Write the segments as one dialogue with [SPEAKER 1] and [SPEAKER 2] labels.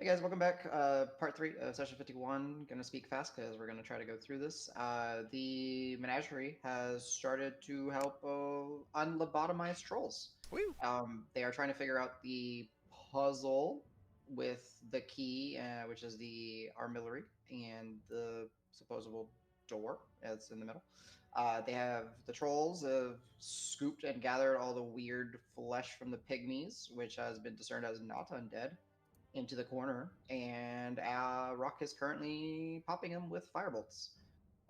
[SPEAKER 1] Hey guys, welcome back. Part 3 of session 51. Gonna speak fast because we're gonna try to go through this. The menagerie has started to help unlobotomize trolls.
[SPEAKER 2] Woo!
[SPEAKER 1] They are trying to figure out the puzzle with the key, which is the armillery, and the supposable door that's in the middle. The trolls have scooped and gathered all the weird flesh from the pygmies, which has been discerned as not undead, into the corner, and Rock is currently popping them with firebolts.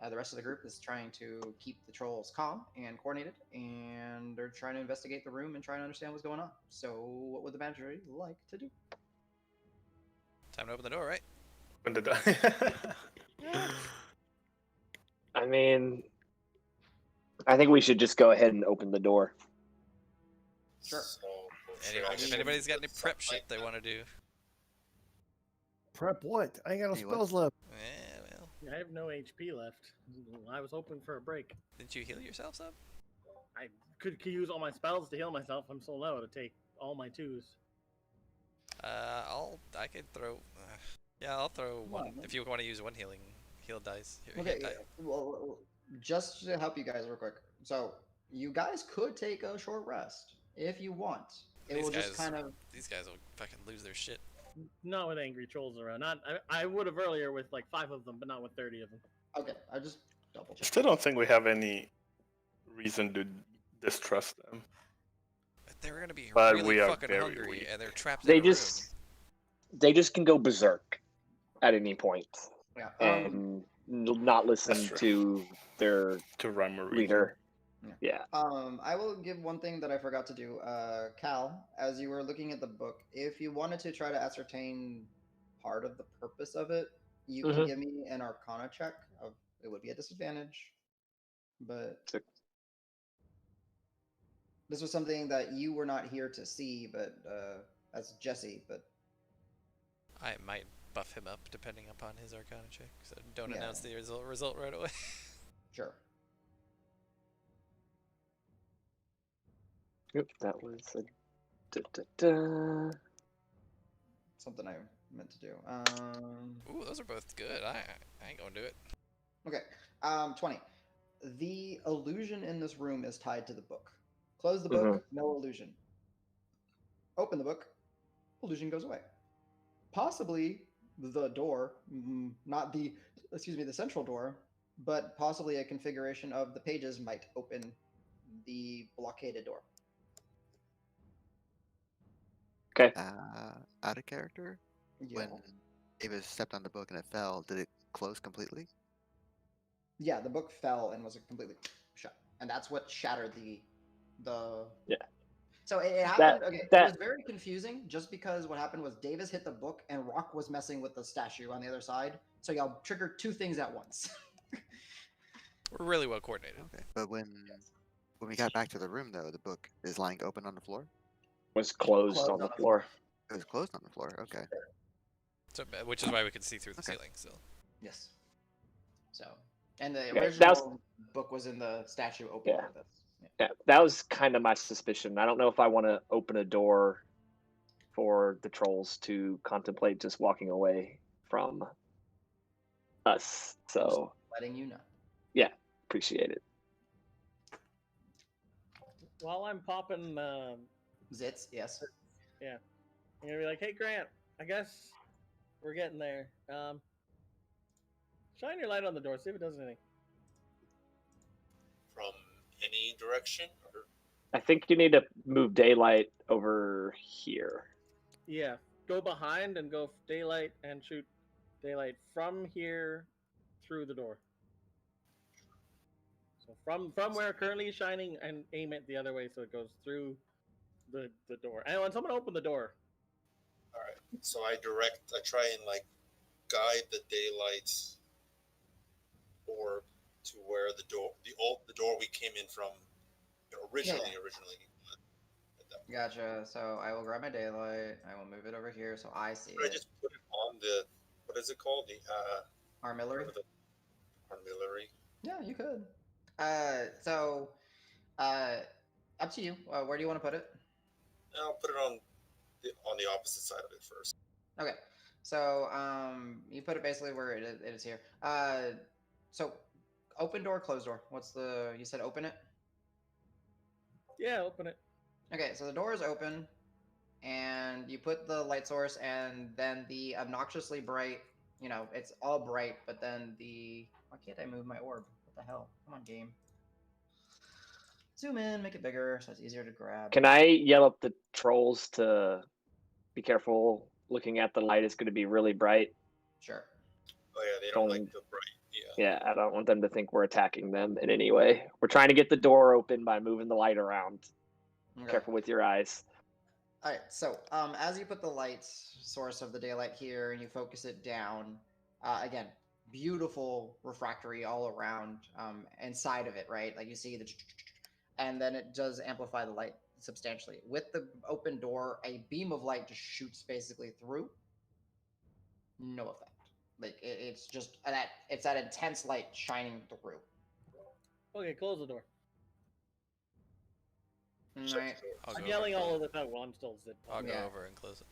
[SPEAKER 1] The rest of the group is trying to keep the trolls calm and coordinated, and they're trying to investigate the room and trying to understand what's going on. So, what would the manager like to do?
[SPEAKER 2] Time to open the door, right?
[SPEAKER 3] When did I?
[SPEAKER 4] I mean, I think we should just go ahead and open the door.
[SPEAKER 1] Sure.
[SPEAKER 2] If anybody's got any prep shit they want to do.
[SPEAKER 5] Prep what? I ain't got no
[SPEAKER 6] Hey, what?
[SPEAKER 5] spells left.
[SPEAKER 2] Yeah, well,
[SPEAKER 7] I have no HP left. I was hoping for a break.
[SPEAKER 2] didn't you heal yourselves up?
[SPEAKER 7] I could use all my spells to heal myself. I'm so low to take all my twos.
[SPEAKER 2] I could throw. Yeah, I'll throw one.
[SPEAKER 1] on,
[SPEAKER 2] If you want to use one heal dice. Here,
[SPEAKER 1] Okay,
[SPEAKER 2] hit die.
[SPEAKER 1] well, just to help you guys real quick. So, you guys could take a short rest if you want. It
[SPEAKER 2] These
[SPEAKER 1] will just
[SPEAKER 2] guys-
[SPEAKER 1] kind of.
[SPEAKER 2] These guys will fucking lose their shit.
[SPEAKER 7] Not with angry trolls around. I would have earlier with like 5 of them, but not with 30 of them.
[SPEAKER 1] Okay, I just double
[SPEAKER 3] I
[SPEAKER 1] check.
[SPEAKER 3] still don't think we have any reason to distrust them.
[SPEAKER 2] But they're gonna be
[SPEAKER 3] But
[SPEAKER 2] really
[SPEAKER 3] we are
[SPEAKER 2] fucking
[SPEAKER 3] very
[SPEAKER 2] hungry,
[SPEAKER 3] weak.
[SPEAKER 2] and they're trapped
[SPEAKER 4] They
[SPEAKER 2] in a room.
[SPEAKER 4] just can go berserk at any point
[SPEAKER 1] Yeah.
[SPEAKER 4] and not listen
[SPEAKER 3] That's true.
[SPEAKER 4] to their
[SPEAKER 3] To rhyme or reason.
[SPEAKER 4] leader.
[SPEAKER 1] Yeah.
[SPEAKER 4] Yeah.
[SPEAKER 1] I will give one thing that I forgot to do. Cal, as you were looking at the book, if you wanted to try to ascertain part of the purpose of it, you can
[SPEAKER 4] Mhm.
[SPEAKER 1] give me an Arcana check. It would be a disadvantage, but
[SPEAKER 4] Sick.
[SPEAKER 1] this was something that you were not here to see, but as Jesse. But
[SPEAKER 2] I might buff him up depending upon his Arcana check. So don't
[SPEAKER 1] Yeah.
[SPEAKER 2] announce the result right away.
[SPEAKER 1] sure.
[SPEAKER 4] Yep, that was a da.
[SPEAKER 1] Something I meant to do.
[SPEAKER 2] Ooh, those are both good. I ain't gonna do it.
[SPEAKER 1] Okay. 20. The illusion in this room is tied to the book. Close the book, no illusion. Open the book, illusion goes away. Possibly the door, not the central door, but possibly a configuration of the pages might open the blockaded door.
[SPEAKER 4] Okay.
[SPEAKER 6] Out of character,
[SPEAKER 1] Yeah.
[SPEAKER 6] when Davis stepped on the book and it fell, did it close completely?
[SPEAKER 1] Yeah, the book fell and was completely shut, and that's what shattered the.
[SPEAKER 4] Yeah.
[SPEAKER 1] So it happened. Okay, it
[SPEAKER 4] that-
[SPEAKER 1] was very confusing, just because what happened was Davis hit the book and Rock was messing with the statue on the other side. So y'all triggered 2 things at once.
[SPEAKER 2] We're really well coordinated.
[SPEAKER 6] Okay. But when we got back to the room, though, the book is lying open on the floor.
[SPEAKER 4] Was closed on the floor.
[SPEAKER 6] It was closed on the floor. Okay.
[SPEAKER 2] So, which is why we could see through the
[SPEAKER 6] Okay.
[SPEAKER 2] ceiling. So
[SPEAKER 1] Yes. So, and the
[SPEAKER 4] Yeah, that
[SPEAKER 1] original book was in the statue open.
[SPEAKER 4] Yeah.
[SPEAKER 1] With us. Yeah.
[SPEAKER 4] Yeah, that was kind of my suspicion. I don't know if I want to open a door for the trolls to contemplate just walking away from us. So
[SPEAKER 1] Letting you know.
[SPEAKER 4] appreciate it.
[SPEAKER 7] While I'm popping,
[SPEAKER 1] Zits, yes.
[SPEAKER 7] I'm gonna be like, "Hey Grant, I guess we're getting there. Shine your light on the door. See if it does anything."
[SPEAKER 8] From any direction? Or
[SPEAKER 4] I think you need to move daylight over here.
[SPEAKER 7] Yeah, go behind and go daylight and shoot daylight from here through the door. So from where currently is shining, and aim it the other way so it goes through the door. And someone open the door.
[SPEAKER 8] Alright. So I try and like guide the daylight orb to where the door we came in from originally.
[SPEAKER 1] Gotcha. So I will grab my daylight. I will move it over here so I see
[SPEAKER 8] But I
[SPEAKER 1] it.
[SPEAKER 8] just put it on the what is it called? The
[SPEAKER 1] Armillery.
[SPEAKER 8] the armillery.
[SPEAKER 1] Yeah, you could. Up to you. Where do you want to put it?
[SPEAKER 8] I'll put it on the opposite side of it first.
[SPEAKER 1] Okay. So you put it basically where it is here. So open door, closed door. What's the? You said open it.
[SPEAKER 7] Yeah, open it.
[SPEAKER 1] Okay, so the door is open, and you put the light source, and then the obnoxiously bright. You know, it's all bright, but then the. Why can't I move my orb? What the hell? Come on, game. Zoom in, make it bigger, so it's easier to grab.
[SPEAKER 4] Can I yell at the trolls to be careful? Looking at the light is going to be really bright.
[SPEAKER 1] Sure.
[SPEAKER 8] Oh yeah, they don't
[SPEAKER 4] Don't-
[SPEAKER 8] like the bright. Yeah.
[SPEAKER 4] Yeah, I don't want them to think we're attacking them in any way. We're trying to get the door open by moving the light around.
[SPEAKER 1] Okay.
[SPEAKER 4] Careful with your eyes.
[SPEAKER 1] All right. So, as you put the light source of the daylight here and you focus it down, again, beautiful refractory all around, inside of it, right? Like you see the, and then it does amplify the light substantially. With the open door, a beam of light just shoots basically through. No effect. Like it's just that it's that intense light shining through.
[SPEAKER 7] Okay, close the door.
[SPEAKER 1] All
[SPEAKER 8] Shut
[SPEAKER 1] right.
[SPEAKER 8] the door.
[SPEAKER 2] I'll
[SPEAKER 7] I'm
[SPEAKER 2] go
[SPEAKER 7] yelling
[SPEAKER 2] over.
[SPEAKER 7] all of this out while I'm still sitting.
[SPEAKER 2] I'll go
[SPEAKER 1] Yeah.
[SPEAKER 2] over and close it.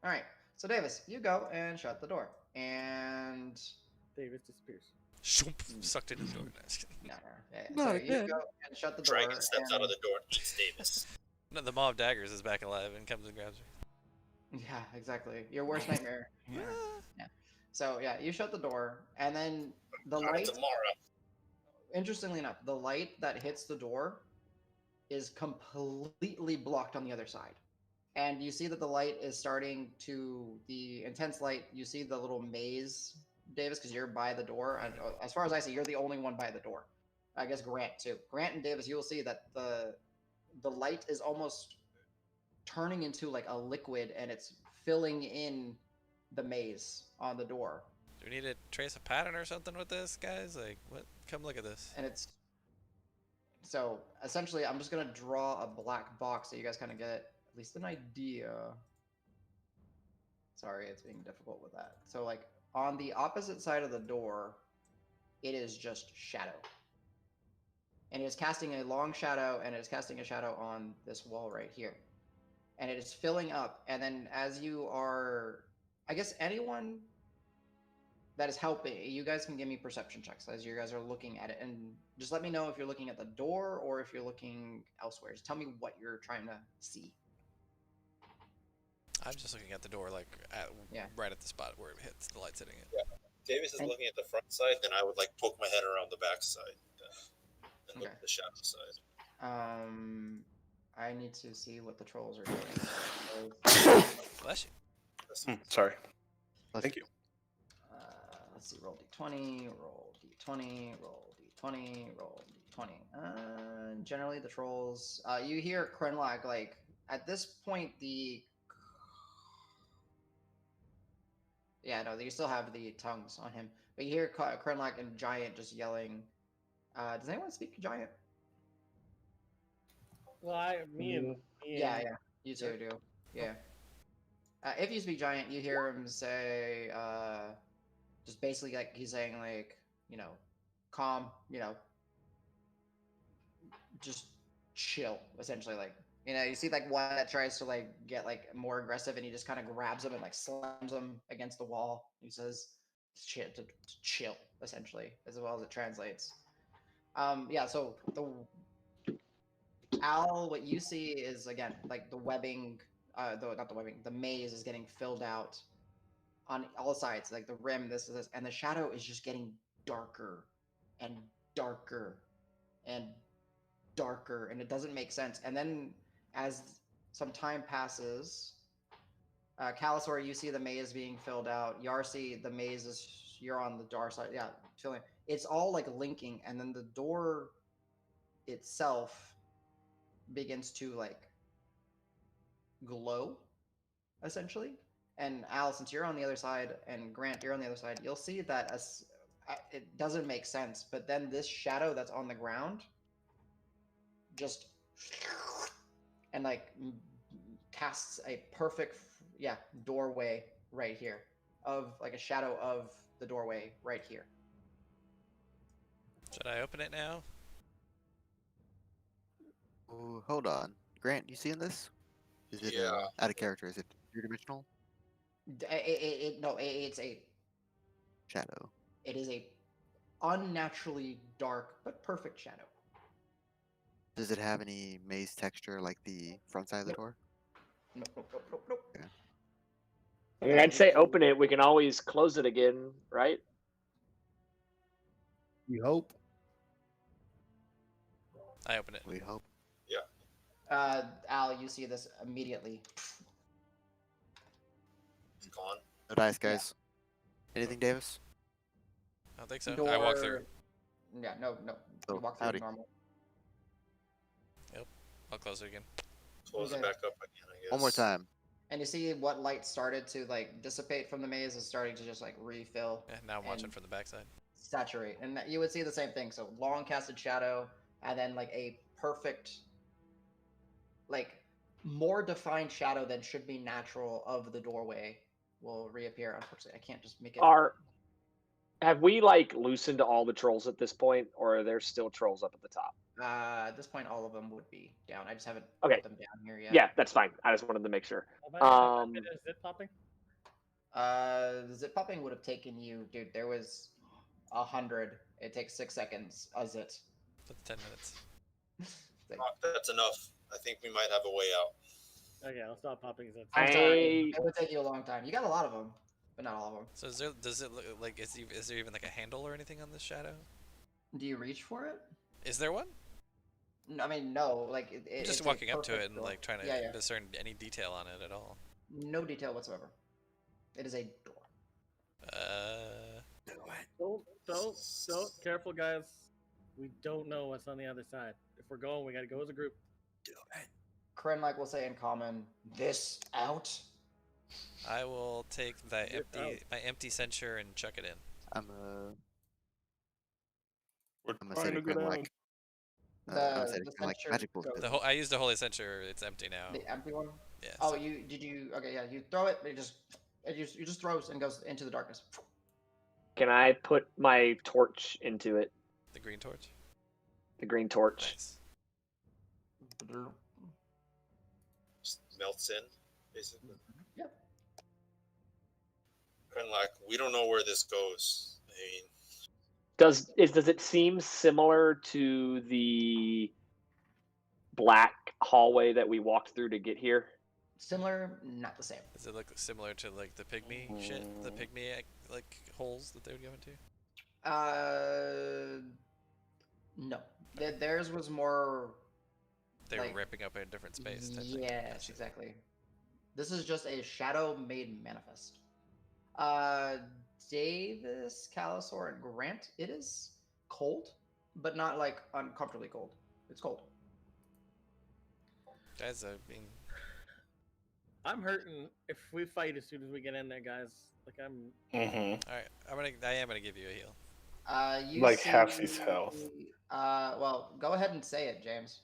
[SPEAKER 1] All right. So Davis, you go and shut the door, and
[SPEAKER 7] Davis disappears.
[SPEAKER 2] Shoop, sucked into the door. No, just kidding.
[SPEAKER 1] no. Yeah,
[SPEAKER 6] Not
[SPEAKER 1] so you
[SPEAKER 6] again.
[SPEAKER 1] go and shut the door.
[SPEAKER 8] Dragon steps out of
[SPEAKER 1] and-
[SPEAKER 8] the door and eats Davis.
[SPEAKER 2] No, the Maw of Daggers is back alive and comes and grabs me.
[SPEAKER 1] Yeah, exactly. Your worst nightmare. Yeah. So yeah, you shut the door, and then the
[SPEAKER 8] Not
[SPEAKER 1] light.
[SPEAKER 8] tomorrow.
[SPEAKER 1] Interestingly enough, the light that hits the door is completely blocked on the other side, and you see that the light is starting to the intense light. You see the little maze, Davis, because you're by the door. And as far as I see, you're the only one by the door. I guess Grant too. Grant and Davis, you will see that the light is almost turning into like a liquid, and it's filling in the maze on the door,
[SPEAKER 2] Do we need to trace a pattern or something with this, guys? Like, what? Come look at this.
[SPEAKER 1] and it's so essentially I'm just gonna draw a black box so you guys kind of get at least an idea. Sorry, it's being difficult with that. So like on the opposite side of the door, it is just shadow, and it is casting a long shadow, and it is casting a shadow on this wall right here, and it is filling up. And then as you are, I guess anyone that is helping, you guys can give me perception checks as you guys are looking at it, and just let me know if you're looking at the door or if you're looking elsewhere. Just tell me what you're trying to see.
[SPEAKER 2] I'm just looking at the door, like,
[SPEAKER 1] Yeah.
[SPEAKER 2] right at the spot where it hits. The light's hitting it.
[SPEAKER 8] Davis is
[SPEAKER 1] And-
[SPEAKER 8] looking at the front side, then I would like poke my head around the back side and look
[SPEAKER 1] Okay.
[SPEAKER 8] at the shadow side.
[SPEAKER 1] I need to see what the trolls are doing.
[SPEAKER 2] Bless you.
[SPEAKER 3] Sorry.
[SPEAKER 6] Let's-
[SPEAKER 3] Thank you.
[SPEAKER 1] Let's see. Roll d20. Roll d20. Roll d20. Roll d20. Generally, the trolls. You hear Krenlag like at this point the. Yeah, no, you still have the tongues on him, but you hear Krenlag and Giant just yelling. Does anyone speak Giant?
[SPEAKER 7] Well, me and
[SPEAKER 1] Yeah, you two do. Yeah. If you speak Giant, you hear him say, just basically like he's saying like, calm, just chill, essentially. Like, you see like one that tries to like get like more aggressive, and he just kind of grabs him and like slams him against the wall. He says, to chill, essentially, as well as it translates. Yeah. So the Al, what you see is again like the webbing, not the webbing, the maze is getting filled out on all sides, like the rim, this, and the shadow is just getting darker and darker and darker, and it doesn't make sense. And then as some time passes, Calusor, you see the maze being filled out. Yarsi, the maze is, you're on the dark side. Yeah, filling. It's all like linking, and then the door itself begins to like glow, essentially. And Al, since you're on the other side, and Grant, you're on the other side, you'll see that as it doesn't make sense, but then this shadow that's on the ground just and like casts a perfect doorway right here, of like a shadow of the doorway right here.
[SPEAKER 2] Should I open it now?
[SPEAKER 6] Ooh, hold on. Grant, you seeing this? Is it
[SPEAKER 8] Yeah.
[SPEAKER 6] out of character? Is it three-dimensional?
[SPEAKER 1] No, it's a
[SPEAKER 6] Shadow.
[SPEAKER 1] it is a unnaturally dark but perfect shadow.
[SPEAKER 6] Does it have any maze texture like the front side of the
[SPEAKER 1] Nope.
[SPEAKER 6] door?
[SPEAKER 1] Nope.
[SPEAKER 4] I mean, I'd say open it. We can always close it again, right?
[SPEAKER 5] You hope.
[SPEAKER 2] I open it.
[SPEAKER 6] We hope.
[SPEAKER 1] Al, you see this immediately.
[SPEAKER 8] Gone.
[SPEAKER 6] No dice, guys. Anything, Davis?
[SPEAKER 2] I don't think so. I walk through.
[SPEAKER 1] Yeah, no.
[SPEAKER 6] Oh,
[SPEAKER 1] You walk through
[SPEAKER 6] howdy.
[SPEAKER 1] normal.
[SPEAKER 2] I'll close it again.
[SPEAKER 8] Close
[SPEAKER 1] Okay.
[SPEAKER 8] it back up again, I guess.
[SPEAKER 6] One more time.
[SPEAKER 1] And you see what light started to like dissipate from the maze is starting to just like refill,
[SPEAKER 2] Yeah, now I'm watching
[SPEAKER 1] And-
[SPEAKER 2] from the backside.
[SPEAKER 1] saturate, and you would see the same thing. So long casted shadow, and then like a perfect, like more defined shadow than should be natural of the doorway will reappear. Unfortunately, I can't just make it.
[SPEAKER 4] Have we like loosened all the trolls at this point, or are there still trolls up at the top?
[SPEAKER 1] At this point, all of them would be down. I just haven't
[SPEAKER 4] Okay.
[SPEAKER 1] put them down here yet.
[SPEAKER 4] Yeah, that's fine. I just wanted to make sure.
[SPEAKER 7] Have I
[SPEAKER 4] Um,
[SPEAKER 7] finished zip popping?
[SPEAKER 1] Zip popping would have taken you, dude. There was 100. It takes 6 seconds. A zit.
[SPEAKER 2] That's 10 minutes.
[SPEAKER 1] Like,
[SPEAKER 8] That's enough. I think we might have a way out.
[SPEAKER 7] Okay, I'll stop popping zips.
[SPEAKER 1] I'm sorry. It would take you a long time. You got a lot of them, but not all of them.
[SPEAKER 2] So does it look like is there even like a handle or anything on this shadow?
[SPEAKER 1] Do you reach for it?
[SPEAKER 2] Is there one?
[SPEAKER 1] No, I mean, no. Like
[SPEAKER 2] I'm
[SPEAKER 1] it's
[SPEAKER 2] just
[SPEAKER 1] a
[SPEAKER 2] walking up to
[SPEAKER 1] perfect
[SPEAKER 2] it and
[SPEAKER 1] door.
[SPEAKER 2] like trying to
[SPEAKER 1] Yeah.
[SPEAKER 2] discern any detail on it at all.
[SPEAKER 1] No detail whatsoever. It is a door.
[SPEAKER 7] Don't. Careful, guys. We don't know what's on the other side. If we're going, we gotta go as a group.
[SPEAKER 1] Krenlak will say in common, "This out."
[SPEAKER 2] I will take that
[SPEAKER 7] Zip out.
[SPEAKER 2] my empty censure and chuck it in.
[SPEAKER 6] I'm
[SPEAKER 3] We're
[SPEAKER 6] gonna
[SPEAKER 3] trying
[SPEAKER 6] say
[SPEAKER 3] to
[SPEAKER 6] to
[SPEAKER 3] get
[SPEAKER 6] Grim
[SPEAKER 3] out.
[SPEAKER 6] like I'm gonna say to
[SPEAKER 1] The
[SPEAKER 6] Grim like
[SPEAKER 1] censure
[SPEAKER 6] magic bull's
[SPEAKER 1] goes-
[SPEAKER 6] business.
[SPEAKER 2] I used the holy censure. It's empty now.
[SPEAKER 1] The empty one.
[SPEAKER 2] Yeah.
[SPEAKER 1] Oh,
[SPEAKER 2] so-
[SPEAKER 1] you did you? Okay, yeah. You throw it. You just throws and goes into the darkness.
[SPEAKER 4] can I put my torch into it?
[SPEAKER 2] the green torch.
[SPEAKER 4] The green torch.
[SPEAKER 2] Nice.
[SPEAKER 8] Just melts in, basically.
[SPEAKER 1] Yep.
[SPEAKER 8] Krenlak, we don't know where this goes. I mean,
[SPEAKER 4] Does it seem similar to the black hallway that we walked through to get here?
[SPEAKER 1] Similar, not the same.
[SPEAKER 2] Does it look similar to like the pygmy shit? The pygmy like holes that they would go into?
[SPEAKER 1] No. Theirs was more.
[SPEAKER 2] They
[SPEAKER 1] Like-
[SPEAKER 2] were ripping up a different space. Type thing.
[SPEAKER 1] Yes,
[SPEAKER 2] Gotcha.
[SPEAKER 1] exactly. This is just a shadow made manifest. Davis, Calusor, and Grant. It is cold, but not like uncomfortably cold. It's cold.
[SPEAKER 2] Guys, I mean,
[SPEAKER 7] I'm hurting if we fight as soon as we get in there, guys. Like I'm.
[SPEAKER 3] Mm-hmm.
[SPEAKER 2] all right. I am gonna give you a heal.
[SPEAKER 1] You
[SPEAKER 3] Like half
[SPEAKER 1] see-
[SPEAKER 3] his health.
[SPEAKER 1] Well, go ahead and say it, James.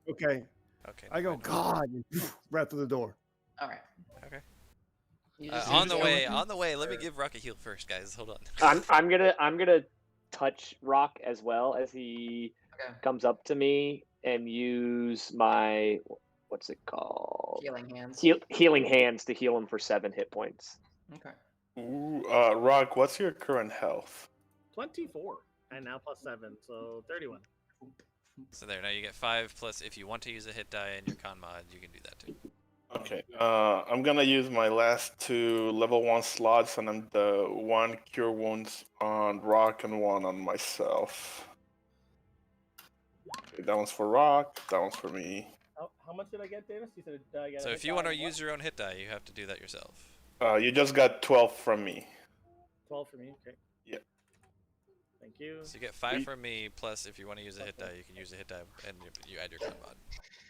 [SPEAKER 5] Okay.
[SPEAKER 2] Okay.
[SPEAKER 5] I go,
[SPEAKER 2] never mind.
[SPEAKER 5] God, right through the door.
[SPEAKER 1] All right.
[SPEAKER 2] Okay.
[SPEAKER 1] You just-
[SPEAKER 2] On
[SPEAKER 1] you
[SPEAKER 2] the
[SPEAKER 1] just-
[SPEAKER 2] way. On the way. Let me give Rock a heal first, guys. Hold on.
[SPEAKER 4] I'm gonna touch Rock as well as he
[SPEAKER 1] Okay.
[SPEAKER 4] comes up to me and use my what's it called?
[SPEAKER 1] Healing hands.
[SPEAKER 4] Healing hands to heal him for 7 hit points.
[SPEAKER 1] Okay.
[SPEAKER 3] Ooh, Rock, what's your current health?
[SPEAKER 7] 24, and now +7, so 31.
[SPEAKER 2] So there. Now you get 5 plus. If you want to use a hit die in your con mod, you can do that too.
[SPEAKER 3] Okay, I'm gonna use my last 2 level 1 slots, and I'm the 1 cure wounds on Rock and 1 on myself. Okay, that one's for Rock, that one's for me.
[SPEAKER 7] How much did I get, Davis? You said I got.
[SPEAKER 2] So if you want to use your own hit die, you have to do that yourself.
[SPEAKER 3] You just got 12 from me.
[SPEAKER 7] 12 for me. Okay.
[SPEAKER 3] Yeah.
[SPEAKER 7] Thank you.
[SPEAKER 2] So you get 5 from me. Plus, if you want to use a hit die, you can use a hit die, and you add your con mod.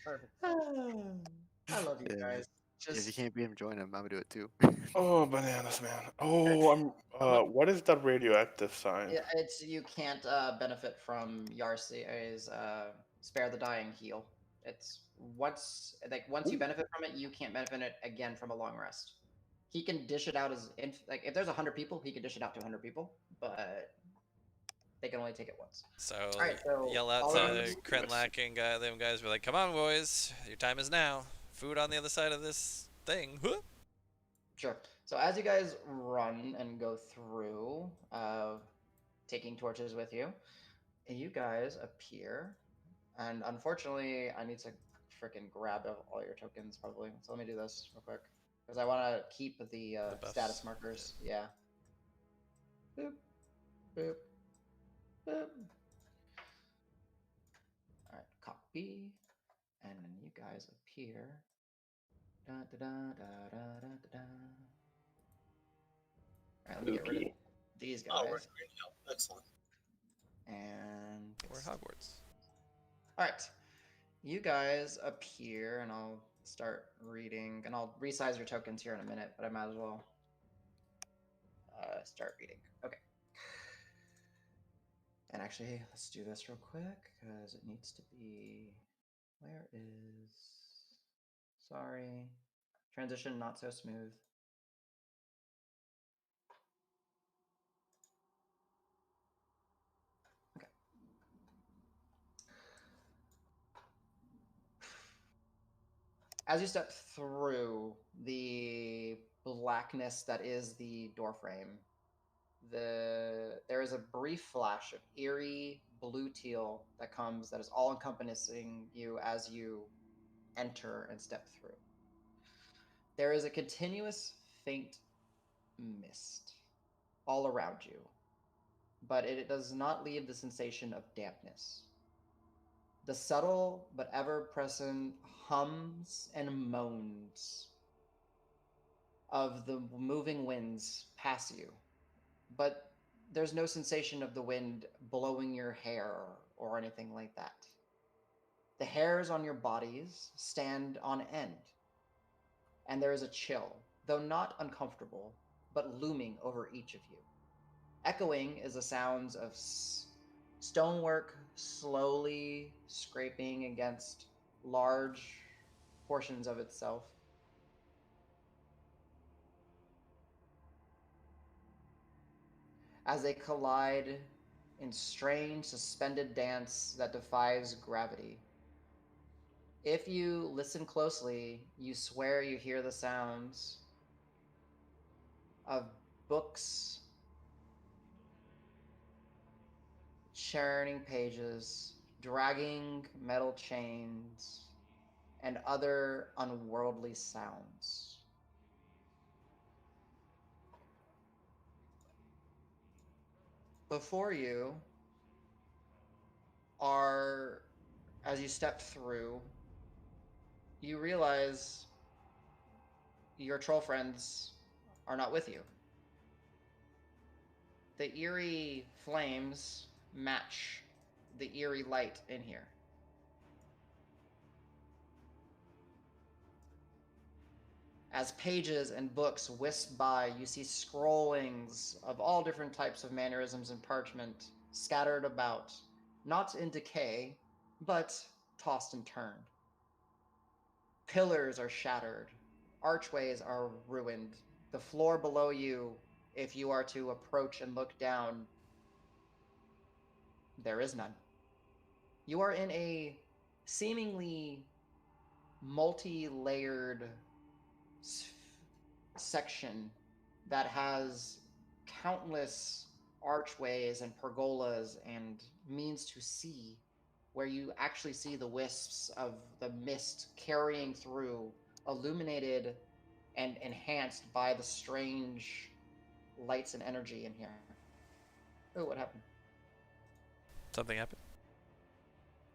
[SPEAKER 7] Perfect.
[SPEAKER 1] I love you
[SPEAKER 6] Yeah.
[SPEAKER 1] guys.
[SPEAKER 6] If you
[SPEAKER 1] Just
[SPEAKER 6] can't beat him, join him. I'm gonna do it too.
[SPEAKER 3] Oh, bananas, man. Oh, what is that radioactive sign?
[SPEAKER 1] yeah, it's you can't benefit from Yarse's spare the dying heal. It's once you benefit from it, you can't benefit it again from a long rest. He can dish it out as like if there's 100 people, he can dish it out to 100 people, but they can only take it once.
[SPEAKER 2] So,
[SPEAKER 1] Alright, so
[SPEAKER 2] yell out
[SPEAKER 1] all
[SPEAKER 2] to
[SPEAKER 1] around-
[SPEAKER 2] Krenlak and them guys. We're like, come on, boys. Your time is now. Food on the other side of this thing. Huh?
[SPEAKER 1] Sure. So as you guys run and go through, taking torches with you, you guys appear, and unfortunately, I need to freaking grab all your tokens probably. So let me do this real quick because I want to keep the
[SPEAKER 2] buffs.
[SPEAKER 1] status markers. Yeah. Boop, boop, boop. All right, copy, and then you guys appear. Da da da da da da da. All right, let me get rid of
[SPEAKER 4] Spooky.
[SPEAKER 1] these
[SPEAKER 8] Oh, we're
[SPEAKER 1] guys.
[SPEAKER 8] in Green Hill. Excellent.
[SPEAKER 1] And
[SPEAKER 2] We're at Hogwarts.
[SPEAKER 1] all right, you guys appear, and I'll start reading, and I'll resize your tokens here in a minute, but I might as well start reading. Okay. And actually, let's do this real quick because it needs to be. Where is? Sorry, transition not so smooth. Okay. As you step through the blackness that is the doorframe, there is a brief flash of eerie blue teal that comes that is all encompassing you as you enter and step through. There is a continuous faint mist all around you, but it does not leave the sensation of dampness. The subtle but ever present hums and moans of the moving winds pass you, but there's no sensation of the wind blowing your hair or anything like that. The hairs on your bodies stand on end, and there is a chill, though not uncomfortable, but looming over each of you. Echoing is the sounds of stonework slowly scraping against large portions of itself. As they collide in strange suspended dance that defies gravity. If you listen closely, you swear you hear the sounds of books churning pages, dragging metal chains, and other unworldly sounds. Before you are, as you step through, you realize your troll friends are not with you. The eerie flames match the eerie light in here. As pages and books wisp by, you see scrollings of all different types of mannerisms and parchment scattered about, not in decay, but tossed and turned. Pillars are shattered, archways are ruined. The floor below you, if you are to approach and look down, there is none. You are in a seemingly multi-layered section that has countless archways and pergolas and means to see, where you actually see the wisps of the mist carrying through, illuminated and enhanced by the strange lights and energy in here. Oh, what happened?
[SPEAKER 2] Something happened?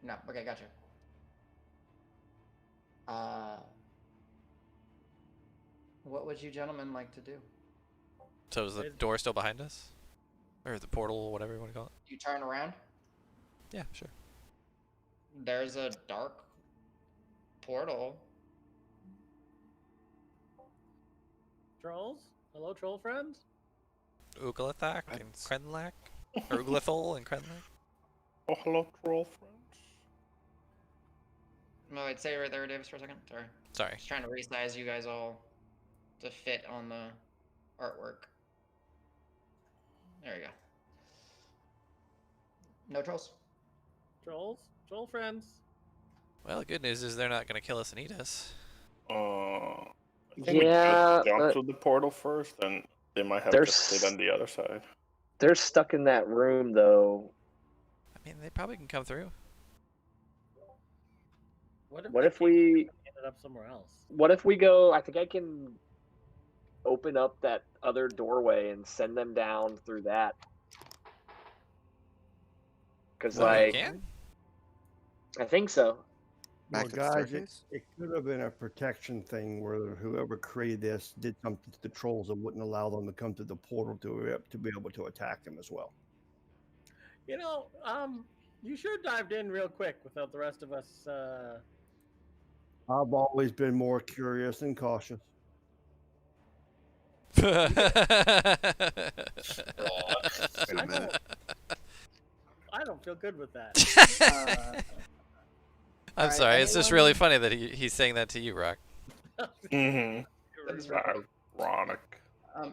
[SPEAKER 1] No, okay, gotcha. What would you gentlemen like to do?
[SPEAKER 2] So is the door still behind us? Or the portal, whatever you want to call it?
[SPEAKER 1] You turn around.
[SPEAKER 2] Yeah, sure.
[SPEAKER 1] There's a dark portal.
[SPEAKER 7] Trolls? Hello, troll friends?
[SPEAKER 2] Uglithak and Krenlak? Or Uglithol and Krenlak?
[SPEAKER 3] Oh, hello, troll friends.
[SPEAKER 1] No, wait, say it right there, Davis, for a second. Sorry.
[SPEAKER 2] Sorry.
[SPEAKER 1] Just trying to resize you guys all to fit on the artwork. There you go. No trolls.
[SPEAKER 7] Trolls? Troll friends?
[SPEAKER 2] Well, the good news is they're not going to kill us and eat us.
[SPEAKER 3] I think we
[SPEAKER 4] Yeah,
[SPEAKER 3] just jump
[SPEAKER 4] but
[SPEAKER 3] through the portal first, and they might have
[SPEAKER 4] They're
[SPEAKER 3] just stayed
[SPEAKER 4] s-
[SPEAKER 3] on the other side.
[SPEAKER 4] they're stuck in that room though.
[SPEAKER 2] I mean, they probably can come through.
[SPEAKER 7] What if
[SPEAKER 4] What
[SPEAKER 7] they
[SPEAKER 4] if we
[SPEAKER 7] ended up somewhere else?
[SPEAKER 4] what if we go? I think I can open up that other doorway and send them down through that. Because
[SPEAKER 2] Oh, you
[SPEAKER 4] like
[SPEAKER 2] can?
[SPEAKER 4] I think so.
[SPEAKER 6] Back
[SPEAKER 5] Well,
[SPEAKER 6] to the
[SPEAKER 5] guys,
[SPEAKER 6] staircase?
[SPEAKER 5] it could have been a protection thing where whoever created this did something to the trolls that wouldn't allow them to come to the portal to be able to attack them as well.
[SPEAKER 7] You know, you sure dived in real quick without the rest of us.
[SPEAKER 5] I've always been more curious and cautious.
[SPEAKER 8] Wrong.
[SPEAKER 6] Wait a minute.
[SPEAKER 7] I don't feel good with that.
[SPEAKER 2] I'm
[SPEAKER 1] Alright,
[SPEAKER 2] sorry. It's just really
[SPEAKER 1] anyone-
[SPEAKER 2] funny that he's saying that to you, Rock.
[SPEAKER 3] Mm-hmm.
[SPEAKER 1] That's right.
[SPEAKER 3] Ironic.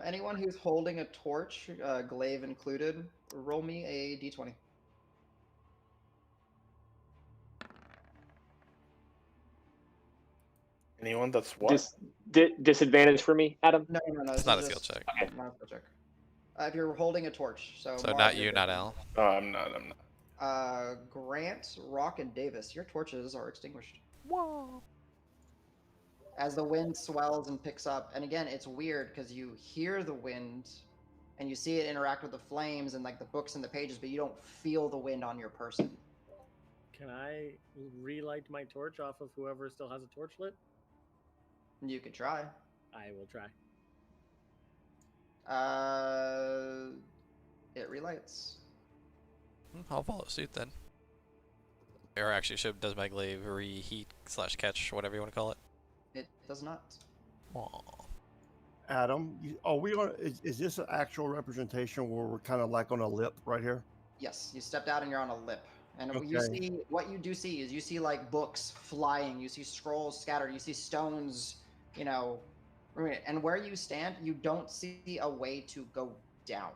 [SPEAKER 1] Anyone who's holding a torch, glaive included, roll me a d20.
[SPEAKER 3] Anyone that's what?
[SPEAKER 4] Disadvantage for me, Adam.
[SPEAKER 1] No.
[SPEAKER 2] It's
[SPEAKER 1] This
[SPEAKER 2] not
[SPEAKER 1] is
[SPEAKER 2] a skill
[SPEAKER 1] just-
[SPEAKER 2] check.
[SPEAKER 1] Not a skill check. If you're holding a torch, so
[SPEAKER 2] So
[SPEAKER 1] Mark,
[SPEAKER 2] not
[SPEAKER 1] you're
[SPEAKER 2] you,
[SPEAKER 1] good.
[SPEAKER 2] not Al.
[SPEAKER 3] No, I'm not.
[SPEAKER 1] Grant, Rock, and Davis, your torches are extinguished.
[SPEAKER 2] Whoa.
[SPEAKER 1] As the wind swells and picks up, and again, it's weird because you hear the wind and you see it interact with the flames and like the books and the pages, but you don't feel the wind on your person.
[SPEAKER 7] Can I relight my torch off of whoever still has a torch lit?
[SPEAKER 1] You could try.
[SPEAKER 7] I will try.
[SPEAKER 1] It relights.
[SPEAKER 2] I'll follow suit then. Or actually, does my glaive reheat / catch, whatever you want to call it?
[SPEAKER 1] It does not.
[SPEAKER 2] Aw.
[SPEAKER 5] Adam, is this an actual representation where we're kind of like on a lip right here?
[SPEAKER 1] Yes, you stepped out and you're on a lip. And
[SPEAKER 5] Okay.
[SPEAKER 1] what you do see is you see like books flying, you see scrolls scattered, you see stones, and where you stand, you don't see a way to go down.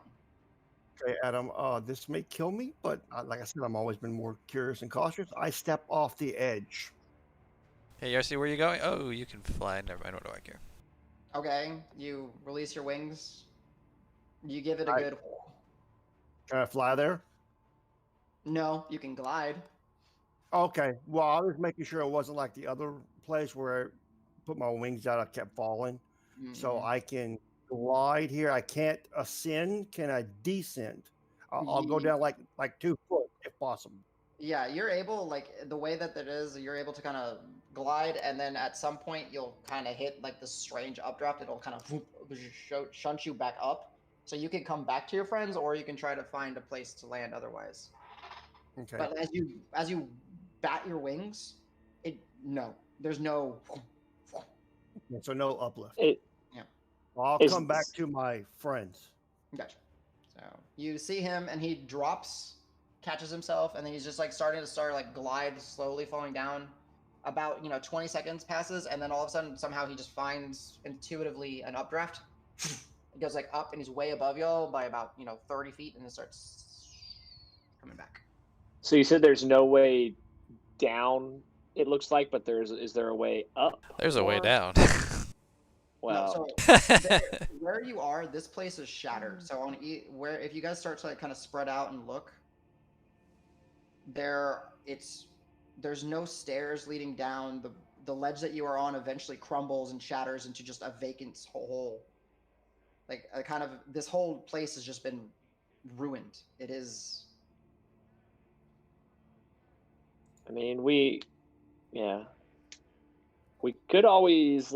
[SPEAKER 5] Okay, Adam, this may kill me, but like I said, I've always been more curious and cautious. I step off the edge.
[SPEAKER 2] Hey, Yarcy, where are you going? Oh, you can fly. Never mind. What do I care?
[SPEAKER 1] Okay, you release your wings. You give it a
[SPEAKER 5] I-
[SPEAKER 1] good.
[SPEAKER 5] Can I fly there?
[SPEAKER 1] No, you can glide.
[SPEAKER 5] Okay. Well, I was making sure it wasn't like the other place where I put my wings out, I kept falling. So
[SPEAKER 1] Mm-mm.
[SPEAKER 5] I can glide here. I can't ascend. Can I descend? I'll go
[SPEAKER 1] Ye-
[SPEAKER 5] down like 2 foot if possible.
[SPEAKER 1] Yeah, you're able, like the way that it is, you're able to kind of glide, and then at some point you'll kind of hit like this strange updraft. It'll kind of shunt you back up, so you can come back to your friends, or you can try to find a place to land otherwise.
[SPEAKER 5] Okay.
[SPEAKER 1] But as you bat your wings, there's no.
[SPEAKER 5] So no uplift.
[SPEAKER 4] It
[SPEAKER 5] I'll
[SPEAKER 4] is-
[SPEAKER 5] come back to my friends.
[SPEAKER 1] Gotcha. So you see him, and he drops, catches himself, and then he's just like starting to glide slowly, falling down. About 20 seconds passes, and then all of a sudden, somehow he just finds intuitively an updraft. It goes like up, and he's way above y'all by about 30 feet, and it starts coming back.
[SPEAKER 4] So you said there's no way down. It looks like, but is there a way up?
[SPEAKER 2] There's a way
[SPEAKER 4] or-
[SPEAKER 2] down.
[SPEAKER 4] Well,
[SPEAKER 1] Where you are, this place is shattered. So if you guys start to kind of spread out and look, there's no stairs leading down. The ledge that you are on eventually crumbles and shatters into just a vacant hole. Like this whole place has just been ruined. It is.
[SPEAKER 4] I mean, we could always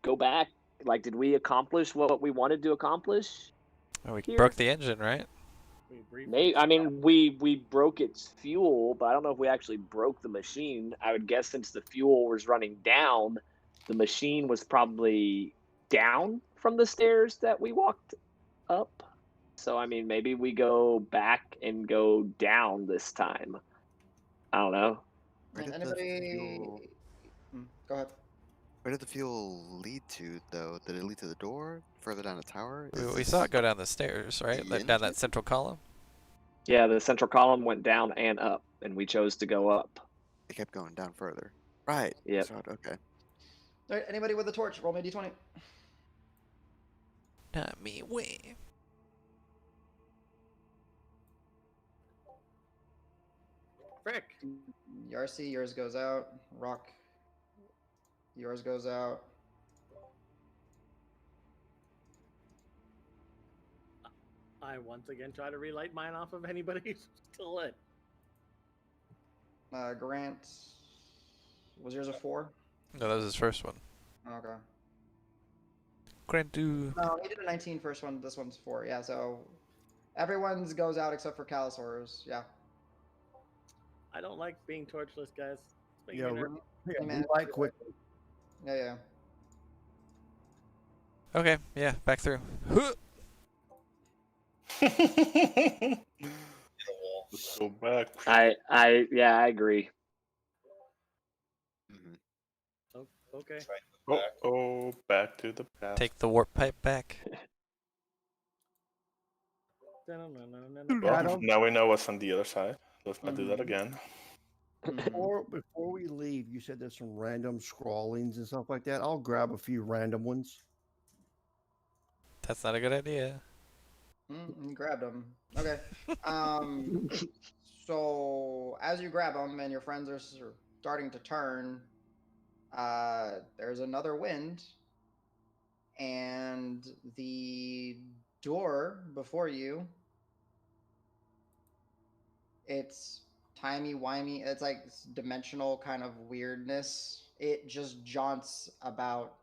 [SPEAKER 4] go back. Like, did we accomplish what we wanted to accomplish?
[SPEAKER 2] Well, we
[SPEAKER 4] Here.
[SPEAKER 2] broke the engine, right?
[SPEAKER 7] We briefly.
[SPEAKER 4] Maybe, I mean, we broke its fuel, but I don't know if we actually broke the machine. I would guess since the fuel was running down, the machine was probably down from the stairs that we walked up. So, I mean, maybe we go back and go down this time. I don't know.
[SPEAKER 6] Where
[SPEAKER 1] And
[SPEAKER 6] did the
[SPEAKER 1] anybody?
[SPEAKER 6] fuel-
[SPEAKER 1] Go ahead.
[SPEAKER 6] Where did the fuel lead to, though? Did it lead to the door? Further down the tower?
[SPEAKER 2] We saw it go down the stairs, right?
[SPEAKER 6] the
[SPEAKER 2] Down that
[SPEAKER 6] engine?
[SPEAKER 2] central column.
[SPEAKER 4] Yeah, the central column went down and up, and we chose to go up.
[SPEAKER 6] It kept going down further. Right.
[SPEAKER 4] Yep.
[SPEAKER 6] So, okay.
[SPEAKER 1] All right, anybody with a torch, roll me a d20.
[SPEAKER 2] Not me, way.
[SPEAKER 7] Frick.
[SPEAKER 1] Yarcy, yours goes out. Rock, yours goes out.
[SPEAKER 7] I once again try to relight mine off of anybody who's still lit.
[SPEAKER 1] Grant, was yours a 4?
[SPEAKER 2] No, that was his first one.
[SPEAKER 1] Okay.
[SPEAKER 2] Grant do.
[SPEAKER 1] No, he did a 19 first one. This one's 4. Yeah, so everyone's goes out except for Calisaur's. Yeah.
[SPEAKER 7] I don't like being torchless, guys. It's making
[SPEAKER 5] Yeah,
[SPEAKER 7] me nervous.
[SPEAKER 5] relight quickly.
[SPEAKER 1] Yeah, yeah.
[SPEAKER 2] Okay, yeah, back through. Huh!
[SPEAKER 8] Hit a wall.
[SPEAKER 3] Let's go back.
[SPEAKER 4] I agree.
[SPEAKER 6] Mhm.
[SPEAKER 7] Oh, okay.
[SPEAKER 8] Try to go back.
[SPEAKER 3] Oh, back to the path.
[SPEAKER 2] Take the warp pipe back.
[SPEAKER 7] Dun-dun-dun-dun-dun.
[SPEAKER 3] Well,
[SPEAKER 5] Adam?
[SPEAKER 3] now we know what's on the other side. Let's not do that
[SPEAKER 1] Mhm.
[SPEAKER 3] again.
[SPEAKER 5] Before we leave, you said there's some random scrawlings and stuff like that. I'll grab a few random ones.
[SPEAKER 2] That's not a good idea.
[SPEAKER 1] You grabbed them. Okay. So as you grab them and your friends are starting to turn, there's another wind, and the door before you, it's timey-wimey. It's like dimensional kind of weirdness. It just jaunts about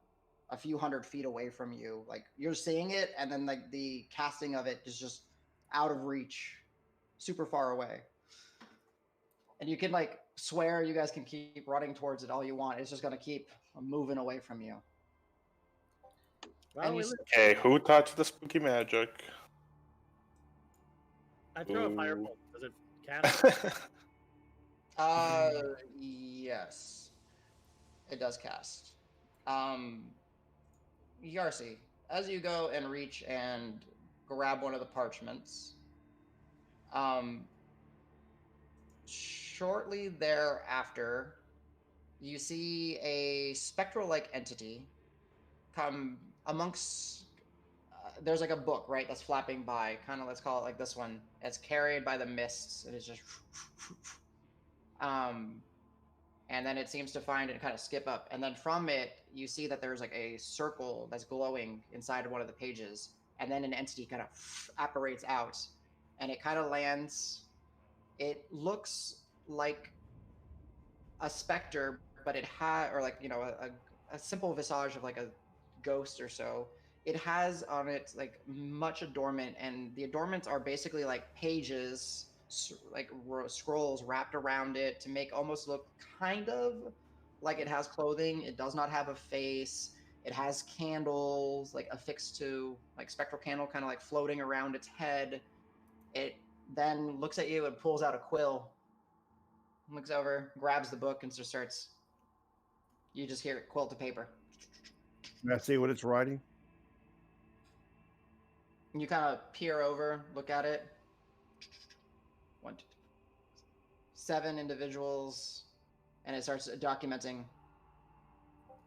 [SPEAKER 1] a few hundred feet away from you. Like you're seeing it, and then like the casting of it is just out of reach, super far away. And you can like swear you guys can keep running towards it all you want. It's just gonna keep moving away from you.
[SPEAKER 7] Well,
[SPEAKER 1] And
[SPEAKER 7] we
[SPEAKER 1] you
[SPEAKER 7] live.
[SPEAKER 3] Okay, who touched the spooky magic?
[SPEAKER 7] I throw a
[SPEAKER 3] Ooh.
[SPEAKER 7] firebolt. Does it cast?
[SPEAKER 1] Yes, it does cast. Yarcy, as you go and reach and grab one of the parchments, shortly thereafter, you see a spectral-like entity come amongst. There's like a book, right, that's flapping by, kind of. Let's call it like this one. It's carried by the mists, and it's just. And then it seems to find and kind of skip up, and then from it you see that there's like a circle that's glowing inside of one of the pages, and then an entity kind of apparates out, and it kind of lands. It looks like a specter, but it had, or like, you know, a simple visage of like a ghost or so. It has on it like much adornment, and the adornments are basically like pages, like scrolls wrapped around it to make almost look kind of like it has clothing. It does not have a face. It has candles like affixed to, like spectral candle kind of like floating around its head. It then looks at you and pulls out a quill, looks over, grabs the book, and just starts. You just hear it quill to paper.
[SPEAKER 5] Can I see what it's writing?
[SPEAKER 1] You kind of peer over, look at it. 1, 2, 3, 7 individuals, and it starts documenting.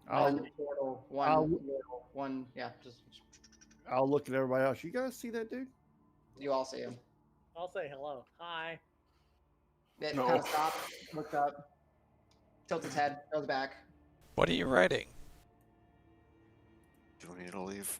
[SPEAKER 1] One portal, one. Yeah, just
[SPEAKER 5] I'll look at everybody else. You guys see that dude?
[SPEAKER 1] you all see him.
[SPEAKER 7] I'll say hello. Hi.
[SPEAKER 1] It
[SPEAKER 3] No.
[SPEAKER 1] kind of stops, looks up, tilts its head, goes back.
[SPEAKER 2] What are you writing?
[SPEAKER 6] Do you want me to leave?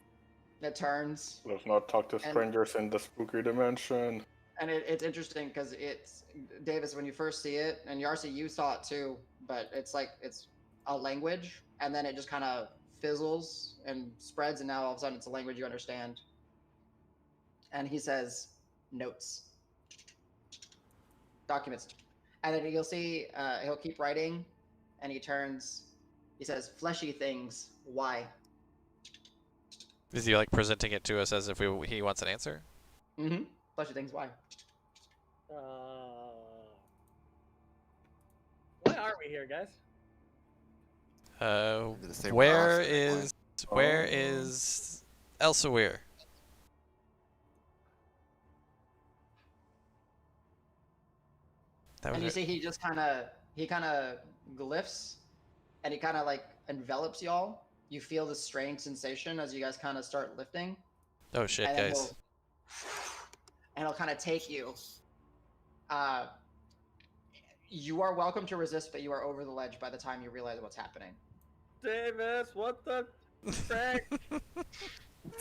[SPEAKER 1] It turns,
[SPEAKER 3] Let's not talk to strangers in the spooky dimension.
[SPEAKER 1] and it's interesting because it's Davis, when you first see it, and Yarcy, you saw it too, but it's like it's a language, and then it just kind of fizzles and spreads, and now all of a sudden it's a language you understand. And he says, notes, documents, and then you'll see he'll keep writing, and he turns. He says, fleshy things. Why?
[SPEAKER 2] Is he like presenting it to us as if he wants an answer?
[SPEAKER 1] Mm-hmm. Fleshy things. Why?
[SPEAKER 7] Why are we here, guys?
[SPEAKER 6] Maybe the same
[SPEAKER 2] Where
[SPEAKER 6] roster,
[SPEAKER 2] is
[SPEAKER 3] Oh.
[SPEAKER 2] where is Elsewhere? That was
[SPEAKER 1] And you
[SPEAKER 2] it.
[SPEAKER 1] see he just kind of glyphs, and he kind of like envelops y'all. You feel this strange sensation as you guys kind of start lifting.
[SPEAKER 2] Oh shit,
[SPEAKER 1] And then
[SPEAKER 2] guys.
[SPEAKER 1] he'll kind of take you. You are welcome to resist, but you are over the ledge by the time you realize what's happening.
[SPEAKER 7] Davis, what the frick?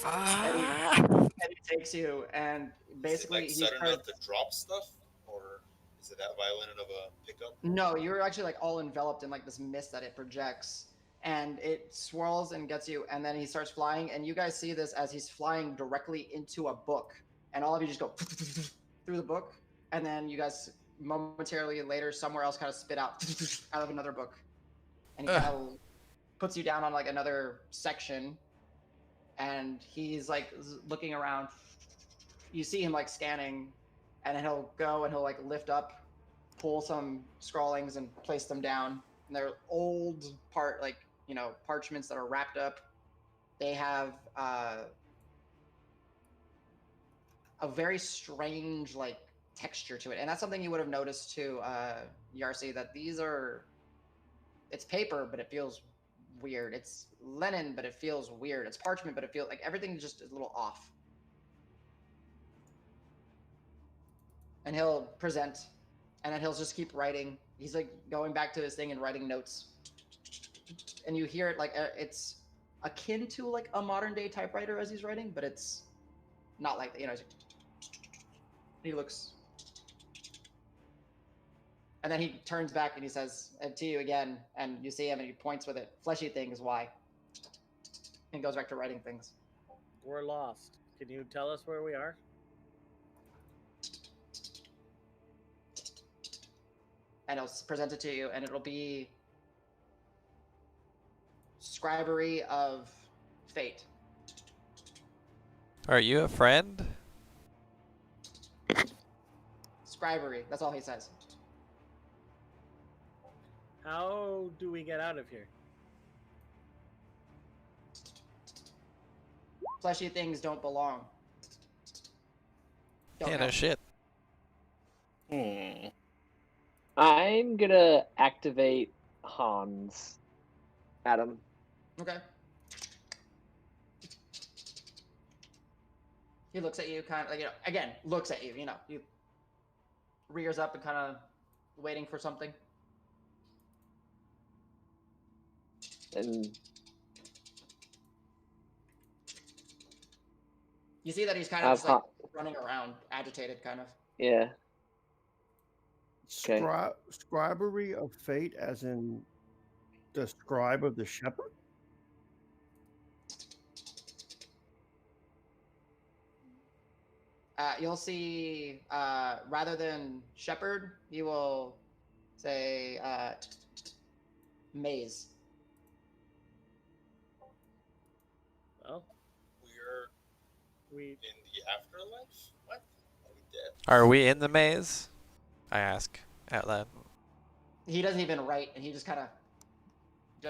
[SPEAKER 1] And he takes you, and basically
[SPEAKER 8] is it like
[SPEAKER 1] he
[SPEAKER 8] sudden enough to drop stuff, or is it that violent of a pickup?
[SPEAKER 1] No, you're actually like all enveloped in like this mist that it projects, and it swirls and gets you, and then he starts flying, and you guys see this as he's flying directly into a book, and all of you just go through the book, and then you guys momentarily later somewhere else kind of spit out out of another book, and he kind of puts you down on like another section, and he's like looking around. You see him like scanning, and then he'll go and he'll like lift up, pull some scrawlings and place them down. And they're old parchments that are wrapped up. They have a very strange like texture to it, and that's something you would have noticed too, Yarsi, that it's paper, but it feels weird. It's linen, but it feels weird. It's parchment, but it feels like everything just is a little off. And he'll present, and then he'll just keep writing. He's like going back to his thing and writing notes, and you hear it like it's akin to like a modern day typewriter as he's writing, but it's not like he looks, and then he turns back and he says to you again, and you see him and he points with it. Fleshy things, why? And goes back to writing things.
[SPEAKER 7] We're lost. Can you tell us where we are?
[SPEAKER 1] And he'll present it to you, and it'll be Scribery of Fate.
[SPEAKER 2] Are you a friend?
[SPEAKER 1] Scribery, that's all he says.
[SPEAKER 7] How do we get out of here?
[SPEAKER 1] Fleshy things don't belong. Don't
[SPEAKER 2] Yeah,
[SPEAKER 1] know.
[SPEAKER 2] no shit.
[SPEAKER 4] I'm gonna activate Hans. Adam.
[SPEAKER 1] Okay. He looks at you, kind of like, again, looks at you, you rears up and kind of waiting for something.
[SPEAKER 4] And
[SPEAKER 1] You see that he's kind of just like running around, agitated, kind of.
[SPEAKER 4] yeah. Okay.
[SPEAKER 5] Scribery of Fate, as in the scribe of the shepherd?
[SPEAKER 1] You'll see, rather than shepherd, you will say maze.
[SPEAKER 7] Well, we
[SPEAKER 8] In the afterlife? What? Are we dead?
[SPEAKER 2] Are we in the maze? I ask out loud.
[SPEAKER 1] He doesn't even write, and he just kind of.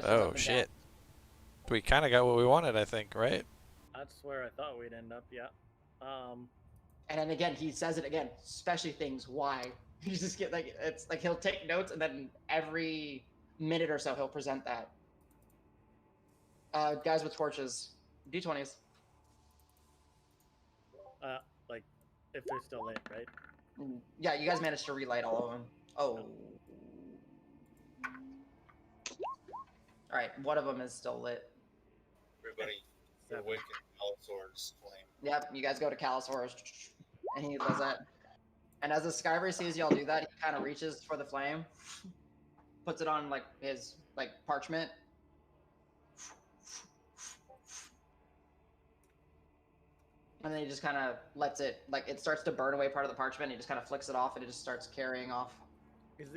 [SPEAKER 2] Oh shit. We kind of got what we wanted, I think, right?
[SPEAKER 7] That's where I thought we'd end up. Yeah.
[SPEAKER 1] And then again, he says it again. Especially things. Why? You just get like it's like he'll take notes, and then every minute or so he'll present that. Guys with torches, D20s.
[SPEAKER 7] Like if they're still lit, right?
[SPEAKER 1] Yeah, you guys managed to relight all of them. Oh. All right, one of them is still lit.
[SPEAKER 8] Everybody, awaken Allosaur's flame.
[SPEAKER 1] Yep, you guys go to Calosaurus, and he does that. And as the Skyver sees y'all do that, he kind of reaches for the flame, puts it on like his like parchment, and then he just kind of lets it, like it starts to burn away part of the parchment. And he just kind of flicks it off, and it just starts carrying off.
[SPEAKER 7] Is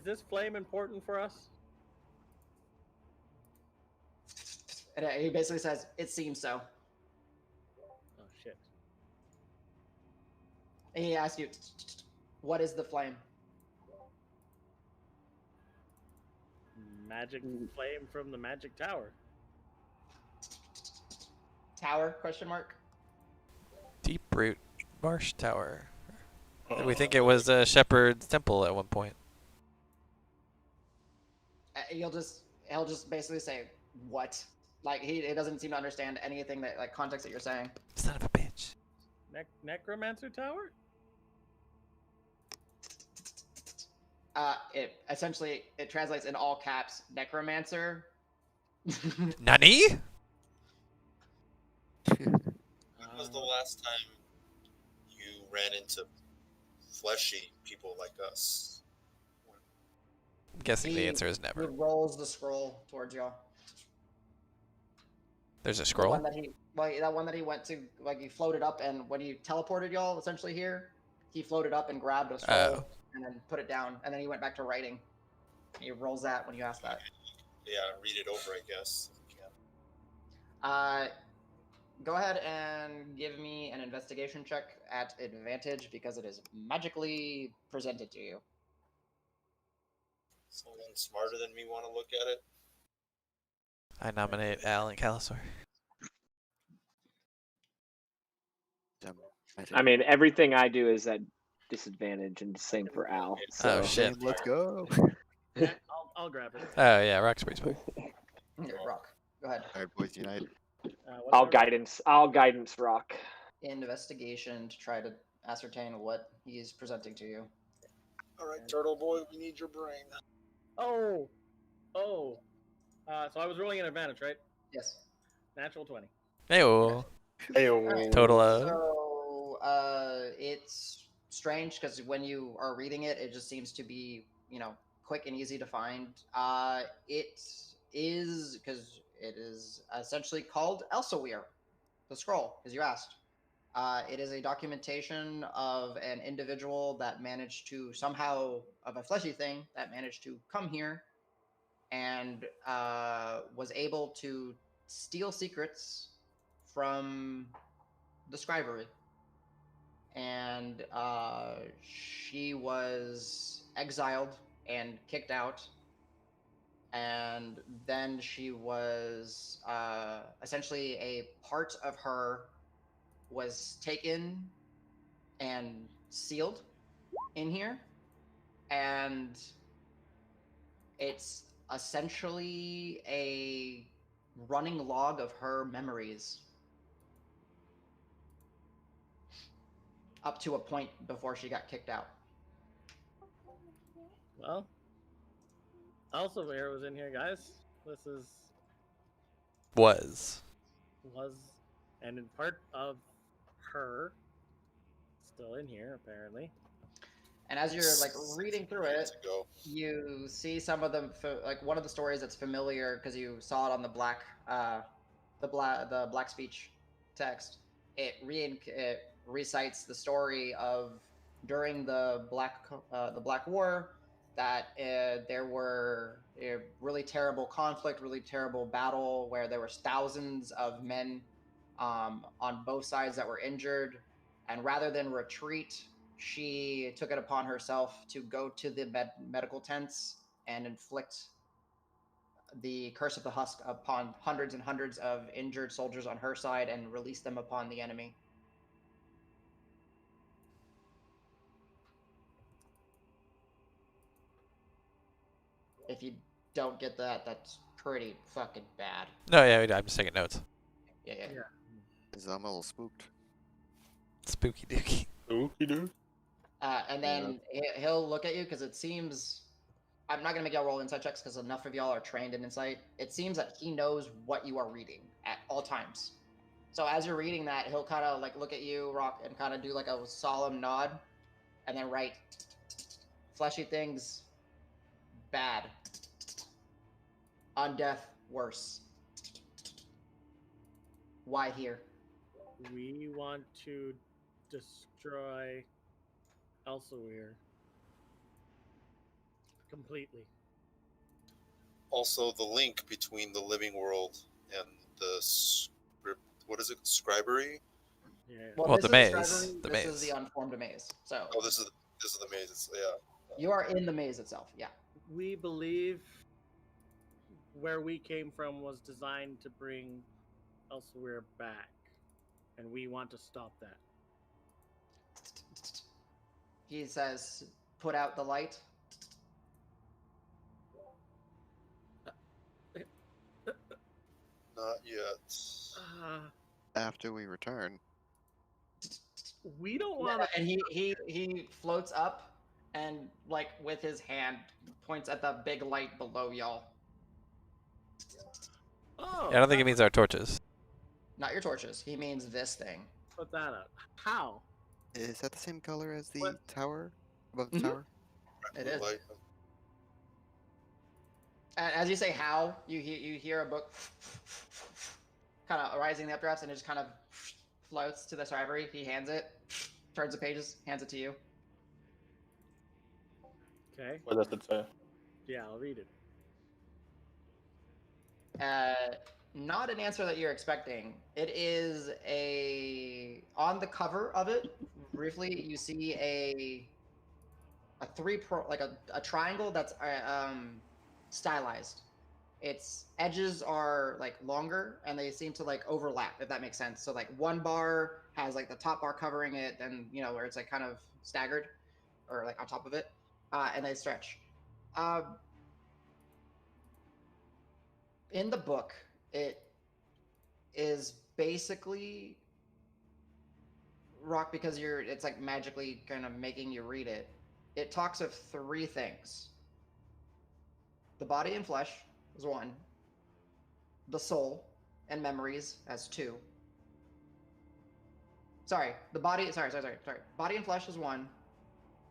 [SPEAKER 7] this flame important for us?
[SPEAKER 1] And he basically says, "It seems so."
[SPEAKER 7] Oh shit.
[SPEAKER 1] And he asks you, "What is the flame?"
[SPEAKER 7] Magic flame from the magic tower.
[SPEAKER 1] Tower? Question mark.
[SPEAKER 2] Deep Root Marsh Tower. We think it was a shepherd's temple at one point.
[SPEAKER 1] You'll just he'll just basically say, "What?" Like he doesn't seem to understand anything that like context that you're saying.
[SPEAKER 2] Son of a bitch.
[SPEAKER 7] Necromancer Tower?
[SPEAKER 1] It essentially it translates in all caps, necromancer.
[SPEAKER 2] Nani?
[SPEAKER 8] When was the last time you ran into fleshy people like us?
[SPEAKER 2] I'm guessing the
[SPEAKER 1] He-
[SPEAKER 2] answer is
[SPEAKER 1] He
[SPEAKER 2] never.
[SPEAKER 1] rolls the scroll towards y'all.
[SPEAKER 2] There's a
[SPEAKER 1] The
[SPEAKER 2] scroll?
[SPEAKER 1] one that he, well, that one that he went to, like he floated up, and when he teleported y'all essentially here, he floated up and grabbed a scroll and then put it down, and then he went back to writing. He rolls that when you ask that.
[SPEAKER 8] Yeah, read it over, I guess.
[SPEAKER 1] Go ahead and give me an investigation check at advantage because it is magically presented to you.
[SPEAKER 8] Someone smarter than me want to look at it.
[SPEAKER 2] I nominate Al and Calasor.
[SPEAKER 4] I mean, everything I do is at disadvantage, and same for Al. So.
[SPEAKER 2] Oh, shit.
[SPEAKER 6] Same, let's go.
[SPEAKER 7] Yeah, I'll grab it.
[SPEAKER 2] Oh, yeah, Rock's pretty smart.
[SPEAKER 1] Okay, Rock. Go ahead.
[SPEAKER 6] All right, boys, unite.
[SPEAKER 4] I'll guidance Rock.
[SPEAKER 1] Investigation to try to ascertain what he's presenting to you.
[SPEAKER 8] All right, Turtle Boy, we need your brain.
[SPEAKER 7] Oh. So I was rolling an advantage, right?
[SPEAKER 1] Yes.
[SPEAKER 7] Natural 20.
[SPEAKER 2] Hey-oh.
[SPEAKER 3] Hey,
[SPEAKER 2] Total of.
[SPEAKER 1] So, it's strange because when you are reading it, it just seems to be, quick and easy to find. It is because it is essentially called Elsevier, the scroll, as you asked. It is a documentation of an individual that managed to somehow, of a fleshy thing, that managed to come here and was able to steal secrets from the scribery. And she was exiled and kicked out. And then she was essentially a part of her was taken and sealed in here. And it's essentially a running log of her memories up to a point before she got kicked out.
[SPEAKER 7] Well, Elsevier was in here, guys. This was, and in part of her, still in here apparently.
[SPEAKER 1] And as you're like reading through it, you see some of them, like one of the stories that's familiar because you saw it on the black speech text. It recites the story of during the Black War that there were a really terrible conflict, really terrible battle where there was thousands of men on both sides that were injured, and rather than retreat, she took it upon herself to go to the medical tents and inflict the curse of the husk upon hundreds and hundreds of injured soldiers on her side and release them upon the enemy. If you don't get that, that's pretty fucking bad.
[SPEAKER 2] No, yeah, I'm just taking notes.
[SPEAKER 1] Yeah.
[SPEAKER 6] Because I'm a little spooked.
[SPEAKER 2] Spooky dookie.
[SPEAKER 3] Spooky dude.
[SPEAKER 1] And then he'll look at you because it seems... I'm not going to make y'all roll insight checks because enough of y'all are trained in insight. It seems that he knows what you are reading at all times. So as you're reading that, he'll kind of like look at you, Rock, and kind of do like a solemn nod, and then write fleshy things, bad. On death, worse. Why here?
[SPEAKER 7] We want to destroy Elsevier completely.
[SPEAKER 8] Also, the link between the living world and the what is it? Scribery?
[SPEAKER 7] Yeah.
[SPEAKER 2] Well, the
[SPEAKER 1] this is
[SPEAKER 2] maze.
[SPEAKER 1] Scribery,
[SPEAKER 2] The
[SPEAKER 1] this
[SPEAKER 2] maze.
[SPEAKER 1] is the unformed maze. So
[SPEAKER 8] Oh, this is the maze. Yeah.
[SPEAKER 1] you are in the maze itself. Yeah.
[SPEAKER 7] We believe where we came from was designed to bring Elsevier back, and we want to stop that.
[SPEAKER 1] He says, "Put out the light."
[SPEAKER 8] Not yet.
[SPEAKER 6] After we return.
[SPEAKER 7] We don't want to.
[SPEAKER 1] And he floats up and like with his hand points at the big light below y'all.
[SPEAKER 7] Oh,
[SPEAKER 2] Yeah, I don't think it means our torches.
[SPEAKER 1] Not your torches. He means this thing.
[SPEAKER 7] put that up. How?
[SPEAKER 6] Is that the same color as the
[SPEAKER 7] What?
[SPEAKER 6] tower? Above the
[SPEAKER 1] Mhm.
[SPEAKER 6] tower?
[SPEAKER 1] It is.
[SPEAKER 8] Light.
[SPEAKER 1] And as you say how, you hear a book kind of rising in the updrafts, and it just kind of floats to the scribery. He hands it, turns the pages, hands it to you.
[SPEAKER 7] Okay.
[SPEAKER 3] What does it say?
[SPEAKER 7] Yeah, I'll read it.
[SPEAKER 1] Not an answer that you're expecting. It is on the cover of it. Briefly, you see a a triangle that's stylized. Its edges are like longer and they seem to like overlap, if that makes sense. So like one bar has like the top bar covering it, and where it's like kind of staggered or like on top of it, and they stretch. In the book, it is basically rock because it's like magically kind of making you read it. It talks of three things: the body and flesh is one, the soul and memories as two. Sorry, the body. Sorry. Body and flesh is one.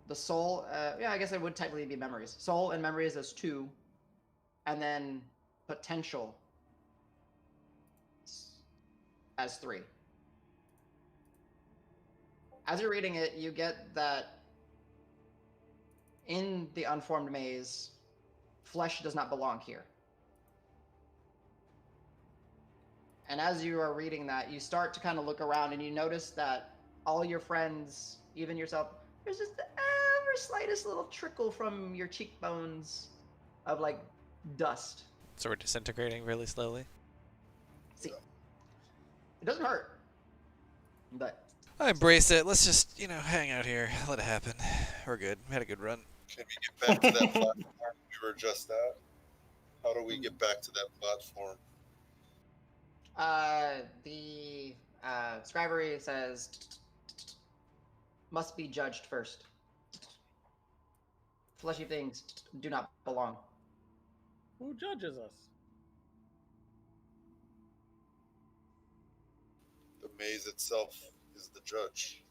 [SPEAKER 1] The soul. Yeah, I guess it would technically be memories. Soul and memories as two, and then potential as three. As you're reading it, you get that in the unformed maze, flesh does not belong here. And as you are reading that, you start to kind of look around and you notice that all your friends, even yourself, there's just the ever slightest little trickle from your cheekbones of like dust.
[SPEAKER 2] So we're disintegrating really slowly.
[SPEAKER 1] See, it doesn't hurt, but
[SPEAKER 2] I embrace it. Let's just, hang out here. Let it happen. We're good. We had a good run.
[SPEAKER 8] Can we get back to that platform we were just at? How do we get back to that platform?
[SPEAKER 1] the scribery says must be judged first. Fleshy things do not belong.
[SPEAKER 7] Who judges us?
[SPEAKER 8] The maze itself is the judge.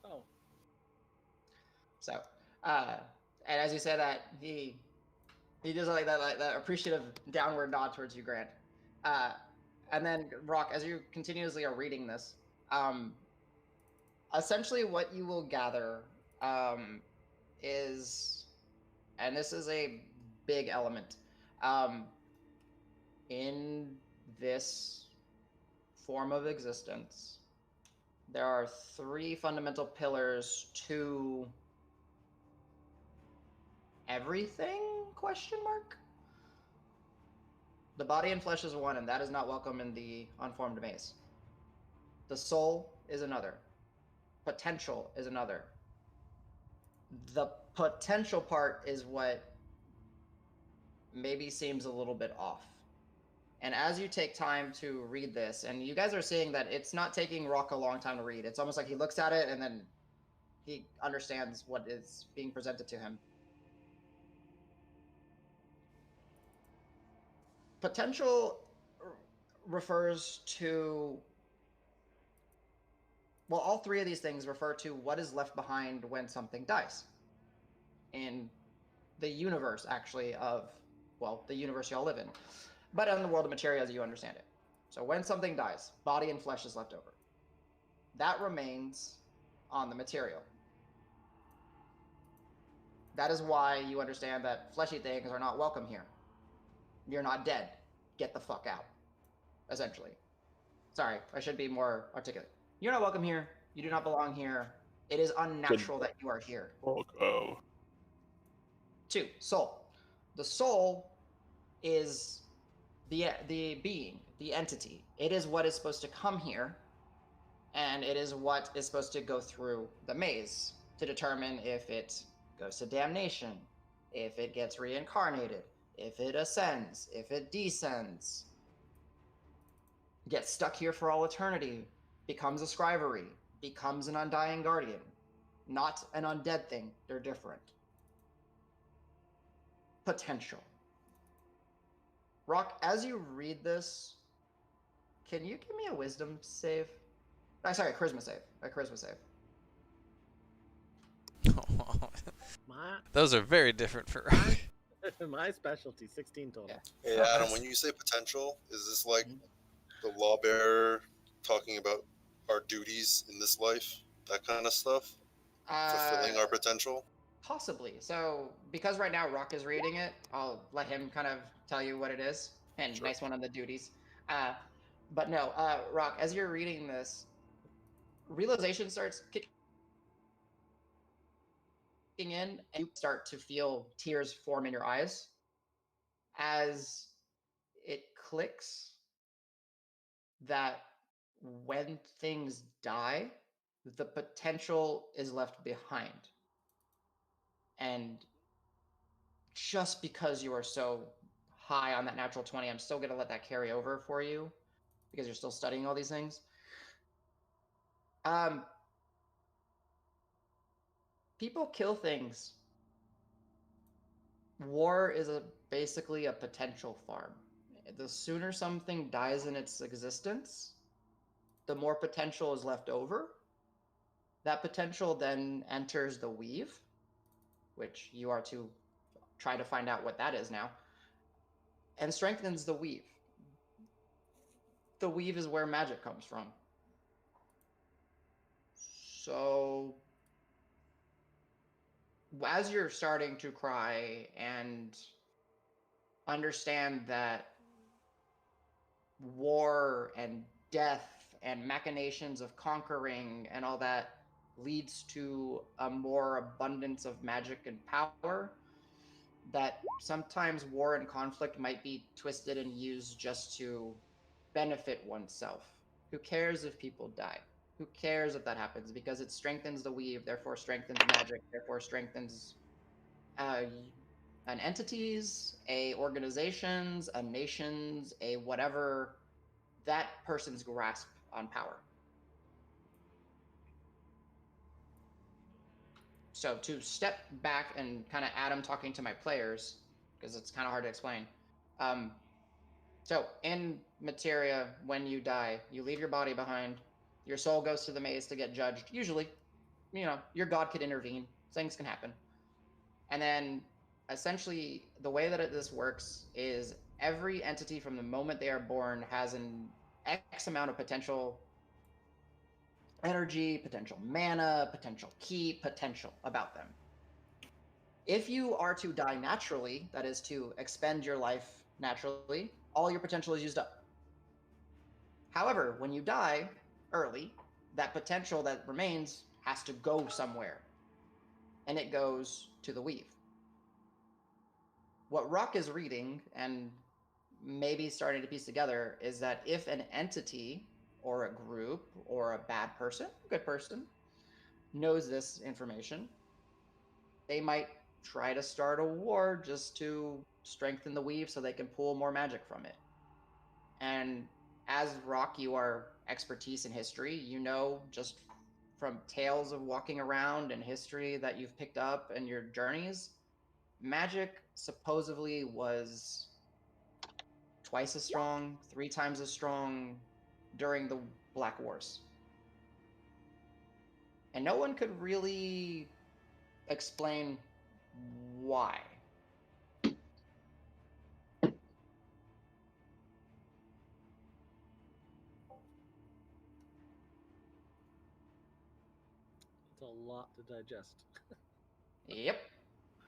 [SPEAKER 7] Oh.
[SPEAKER 1] So, and as you say that, he does like that appreciative downward nod towards you, Grant. And then Rock, as you continuously are reading this, essentially what you will gather is, and this is a big element, in this form of existence, there are three fundamental pillars to everything? Question mark. The body and flesh is one, and that is not welcome in the unformed maze. The soul is another. Potential is another. The potential part is what maybe seems a little bit off. And as you take time to read this, and you guys are seeing that it's not taking Rock a long time to read. It's almost like he looks at it and then he understands what is being presented to him. Potential refers to, well, all three of these things refer to what is left behind when something dies. In the universe, actually, of, well, the universe y'all live in, but in the world of materia as you understand it. So when something dies, body and flesh is left over. That remains on the material. That is why you understand that fleshy things are not welcome here. You're not dead. Get the fuck out. Essentially. Sorry, I should be more articulate. You're not welcome here. You do not belong here. It is unnatural that you are here.
[SPEAKER 3] Oh.
[SPEAKER 1] 2, soul. The soul is the being, the entity. It is what is supposed to come here, and it is what is supposed to go through the maze to determine if it goes to damnation, if it gets reincarnated, if it ascends, if it descends. gets stuck here for all eternity, becomes a scrivery, becomes an undying guardian. Not an undead thing, they're different. Potential. Rock, as you read this, can you give me a wisdom save? Sorry, a charisma save. A charisma save.
[SPEAKER 7] My
[SPEAKER 2] Those are very different for.
[SPEAKER 7] my specialty, 16 total.
[SPEAKER 1] Yeah.
[SPEAKER 8] Hey,
[SPEAKER 1] Oh,
[SPEAKER 8] Adam,
[SPEAKER 1] nice.
[SPEAKER 8] when you say potential, is this like
[SPEAKER 1] Mhm.
[SPEAKER 8] the law bearer talking about our duties in this life? That kind of stuff? Fulfilling our potential?
[SPEAKER 1] Possibly. So, because right now Rock is reading it, I'll let him kind of tell you what it is. And
[SPEAKER 8] Sure.
[SPEAKER 1] nice one on the duties. But no, Rock, as you're reading this, realization starts kicking in, and you start to feel tears form in your eyes as it clicks that when things die, the potential is left behind. And just because you are so high on that natural 20, I'm still going to let that carry over for you because you're still studying all these things. People kill things. War is basically a potential farm. The sooner something dies in its existence, the more potential is left over. That potential then enters the weave, which you are to try to find out what that is now, and strengthens the weave. The weave is where magic comes from. So, as you're starting to cry and understand that war and death and machinations of conquering and all that leads to a more abundance of magic and power, that sometimes war and conflict might be twisted and used just to benefit oneself. Who cares if people die? Who cares if that happens? Because it strengthens the weave, therefore strengthens magic, therefore strengthens an entities, a organizations, a nations, a whatever, that person's grasp on power. So to step back and kind of Adam talking to my players, because it's kind of hard to explain. So in materia, when you die, you leave your body behind. Your soul goes to the maze to get judged. Usually, your god could intervene. Things can happen. And then essentially, the way that this works is every entity from the moment they are born has an X amount of potential energy, potential mana, potential ki, potential about them. If you are to die naturally, that is to expend your life naturally, all your potential is used up. However, when you die early, that potential that remains has to go somewhere, and it goes to the weave. What Ruck is reading and maybe starting to piece together is that if an entity or a group or a bad person, good person, knows this information, they might try to start a war just to strengthen the weave so they can pull more magic from it. And as Rock, you are expertise in history. You know, just from tales of walking around and history that you've picked up and your journeys, magic supposedly was twice as strong, 3 times as strong during the Black Wars. And no one could really explain why.
[SPEAKER 7] It's a lot to digest.
[SPEAKER 1] Yep.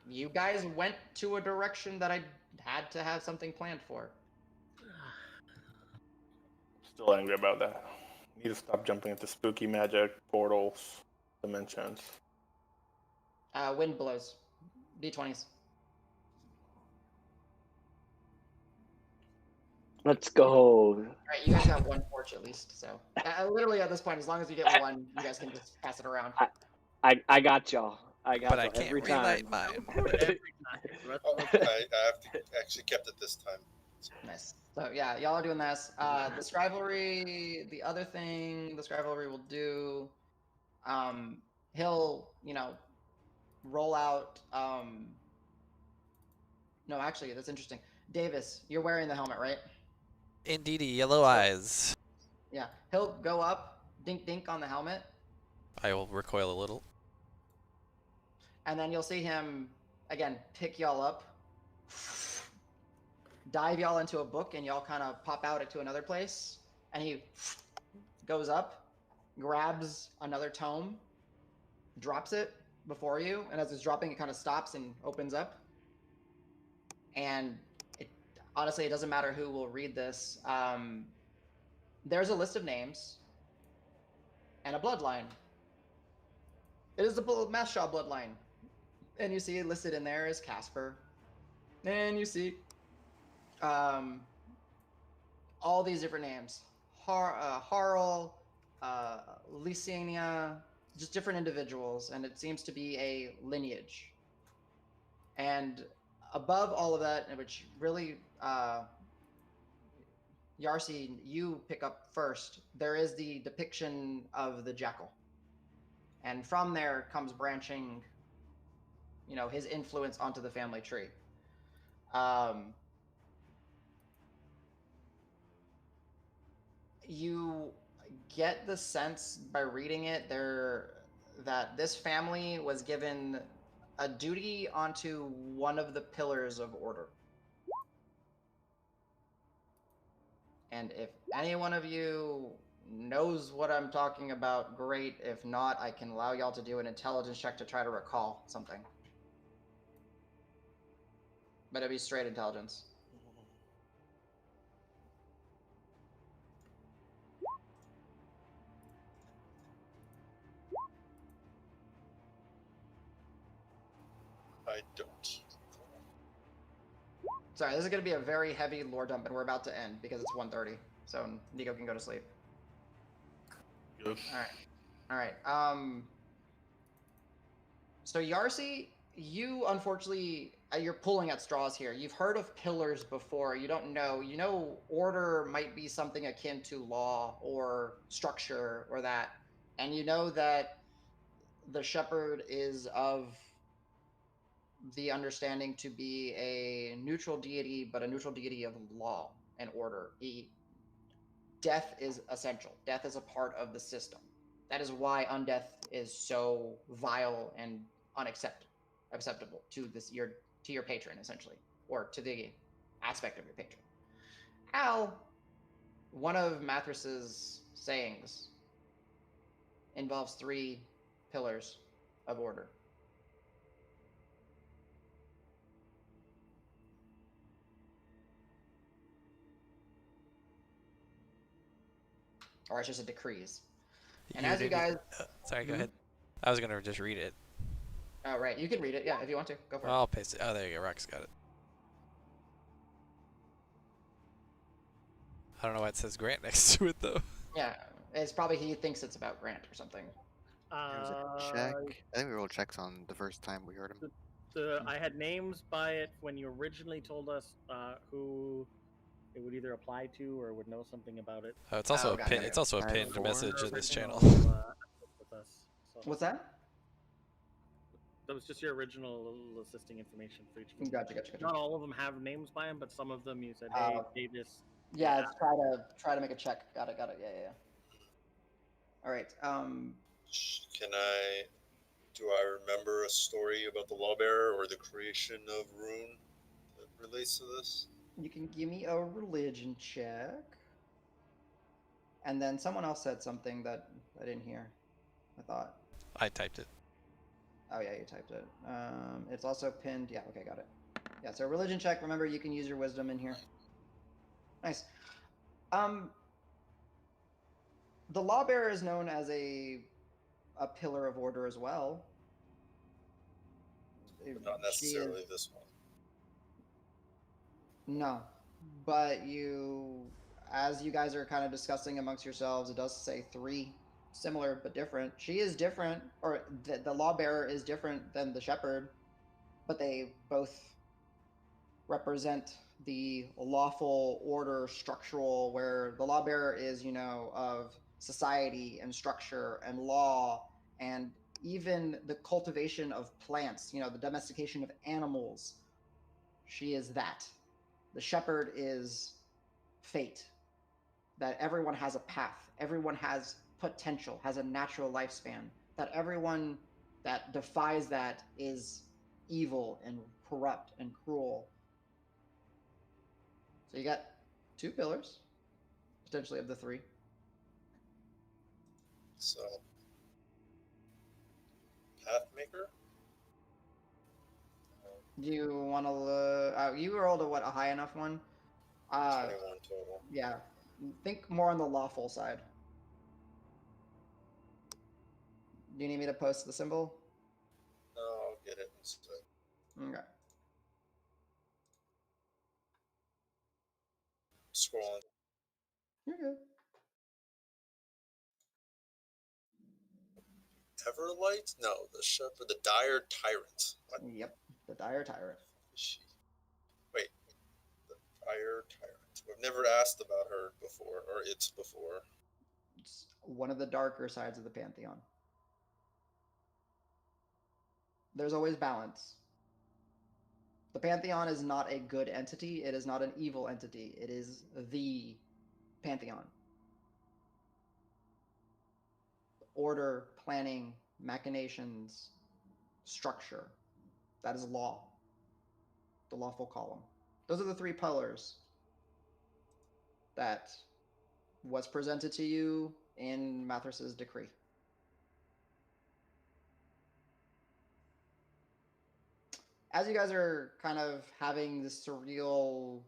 [SPEAKER 1] You guys went to a direction that I had to have something planned for.
[SPEAKER 3] Still angry about that. Need to stop jumping into spooky magic, portals, dimensions.
[SPEAKER 1] Wind blows. D20s.
[SPEAKER 4] Let's go.
[SPEAKER 1] All right, you guys got one torch at least. So literally at this point, as long as you get one, you guys can just pass it around.
[SPEAKER 4] I got y'all. I got
[SPEAKER 2] But I
[SPEAKER 4] y'all
[SPEAKER 2] can't
[SPEAKER 4] every
[SPEAKER 2] relight
[SPEAKER 4] time.
[SPEAKER 2] mine.
[SPEAKER 7] Every time.
[SPEAKER 8] Oh, I have to actually kept it this time.
[SPEAKER 1] Nice. So yeah, y'all are doing this. The Scrivalry, the other thing the Scrivalry will do, he'll, roll out. No, actually, that's interesting. Davis, you're wearing the helmet, right?
[SPEAKER 2] Indeedy, yellow eyes.
[SPEAKER 1] Yeah. He'll go up, dink dink on the helmet,
[SPEAKER 2] I will recoil a little.
[SPEAKER 1] and then you'll see him again pick y'all up, dive y'all into a book, and y'all kind of pop out into another place. And he goes up, grabs another tome, drops it before you, and as it's dropping, it kind of stops and opens up. And honestly, it doesn't matter who will read this. There's a list of names and a bloodline. It is the Mathshaw bloodline, and you see listed in there is Casper, and you see all these different names: Harl, Lysania, just different individuals, and it seems to be a lineage. And above all of that, which really, Yarsi, you pick up first, there is the depiction of the jackal. And from there comes branching, his influence onto the family tree. You get the sense by reading it that this family was given a duty onto one of the pillars of order. And if any one of you knows what I'm talking about, great. If not, I can allow y'all to do an intelligence check to try to recall something. But it'd be straight intelligence.
[SPEAKER 8] I don't.
[SPEAKER 1] Sorry, this is going to be a very heavy lore dump, and we're about to end because it's 1:30. So Nico can go to sleep.
[SPEAKER 3] Yes.
[SPEAKER 1] All right. So Yarsi, you unfortunately, you're pulling at straws here. You've heard of pillars before. You don't know. You know order might be something akin to law or structure or that. And you know that the shepherd is of the understanding to be a neutral deity, but a neutral deity of law and order. Death is essential. Death is a part of the system. That is why undeath is so vile and unacceptable to your patron, essentially, or to the aspect of your patron. Al, one of Mathras's sayings involves 3 pillars of order. Or it's just a decrees. And as you guys...
[SPEAKER 2] sorry, go ahead. I was going to just read it.
[SPEAKER 1] Oh, right. You can read it. Yeah, if you want to. Go for it.
[SPEAKER 2] I'll paste it. Oh, there you go. Rock's got it. I don't know why it says Grant next to it, though.
[SPEAKER 1] Yeah, it's probably he thinks it's about Grant or something.
[SPEAKER 6] There was a check. I think we rolled checks on the first time we heard him.
[SPEAKER 7] I had names by it when you originally told us who it would either apply to or would know something about it.
[SPEAKER 2] Oh, it's also
[SPEAKER 1] gotcha.
[SPEAKER 2] it's also a
[SPEAKER 6] I have
[SPEAKER 2] pinned
[SPEAKER 6] 4.
[SPEAKER 2] message in this channel.
[SPEAKER 7] With us, so
[SPEAKER 1] What's that?
[SPEAKER 7] that was just your original assisting information for each of them.
[SPEAKER 1] Gotcha.
[SPEAKER 7] Not all of them have names by them, but some of them you said, "Hey, Davis."
[SPEAKER 1] Yeah, let's try to make a check. Got it. Yeah. All right.
[SPEAKER 8] Do I remember a story about the Lawbearer or the creation of Rune that relates to this?
[SPEAKER 1] You can give me a religion check. And then someone else said something that I didn't hear. I thought.
[SPEAKER 2] I typed it.
[SPEAKER 1] Oh yeah, you typed it. It's also pinned. Yeah, okay, got it. Yeah, so religion check. Remember, you can use your wisdom in here. Nice. The Lawbearer is known as a pillar of order as well.
[SPEAKER 8] But not necessarily this one.
[SPEAKER 1] No, but as you guys are kind of discussing amongst yourselves, it does say 3 similar but different. She is different, or the Lawbearer is different than the Shepherd, but they both represent the lawful order structural, where the lawbearer is, of society and structure and law, and even the cultivation of plants, the domestication of animals. She is that. The shepherd is fate, that everyone has a path, everyone has potential, has a natural lifespan, that everyone that defies that is evil and corrupt and cruel. So you got 2 pillars, potentially, of the 3.
[SPEAKER 8] So, Pathmaker?
[SPEAKER 1] Do you want to you rolled a high enough one?
[SPEAKER 8] 21 total.
[SPEAKER 1] Yeah. Think more on the lawful side. Do you need me to post the symbol?
[SPEAKER 8] No, I'll get it instead.
[SPEAKER 1] Okay.
[SPEAKER 8] Scrolling.
[SPEAKER 1] You're good.
[SPEAKER 8] Everlight? No, the shepherd, the dire tyrant. What
[SPEAKER 1] Yep. The dire tyrant.
[SPEAKER 8] is she? Wait, the dire tyrant. We've never asked about her before, or it's before.
[SPEAKER 1] It's one of the darker sides of the pantheon. There's always balance. The pantheon is not a good entity. It is not an evil entity. It is the pantheon. Order, planning, machinations, structure. That is law. The lawful column. Those are the 3 pillars that was presented to you in Mathras's decree. As you guys are kind of having this surreal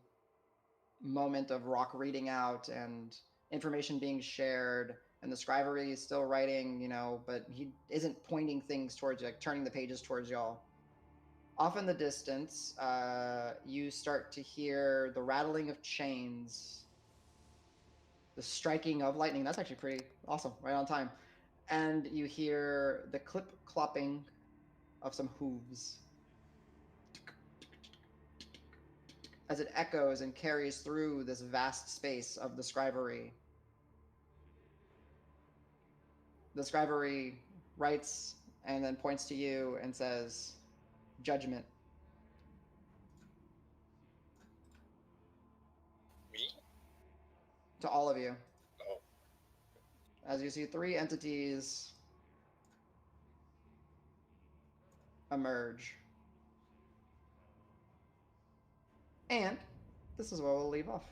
[SPEAKER 1] moment of Rock reading out and information being shared, and the scrivery is still writing, but he isn't pointing things towards you, like turning the pages towards y'all. Off in the distance, you start to hear the rattling of chains, the striking of lightning. That's actually pretty awesome, right on time. And you hear the clip-clopping of some hooves as it echoes and carries through this vast space of the scrivery. The scrivery writes and then points to you and says, "Judgment."
[SPEAKER 8] Me?
[SPEAKER 1] To all of you.
[SPEAKER 8] Oh.
[SPEAKER 1] As you see 3 entities emerge. And this is where we'll leave off.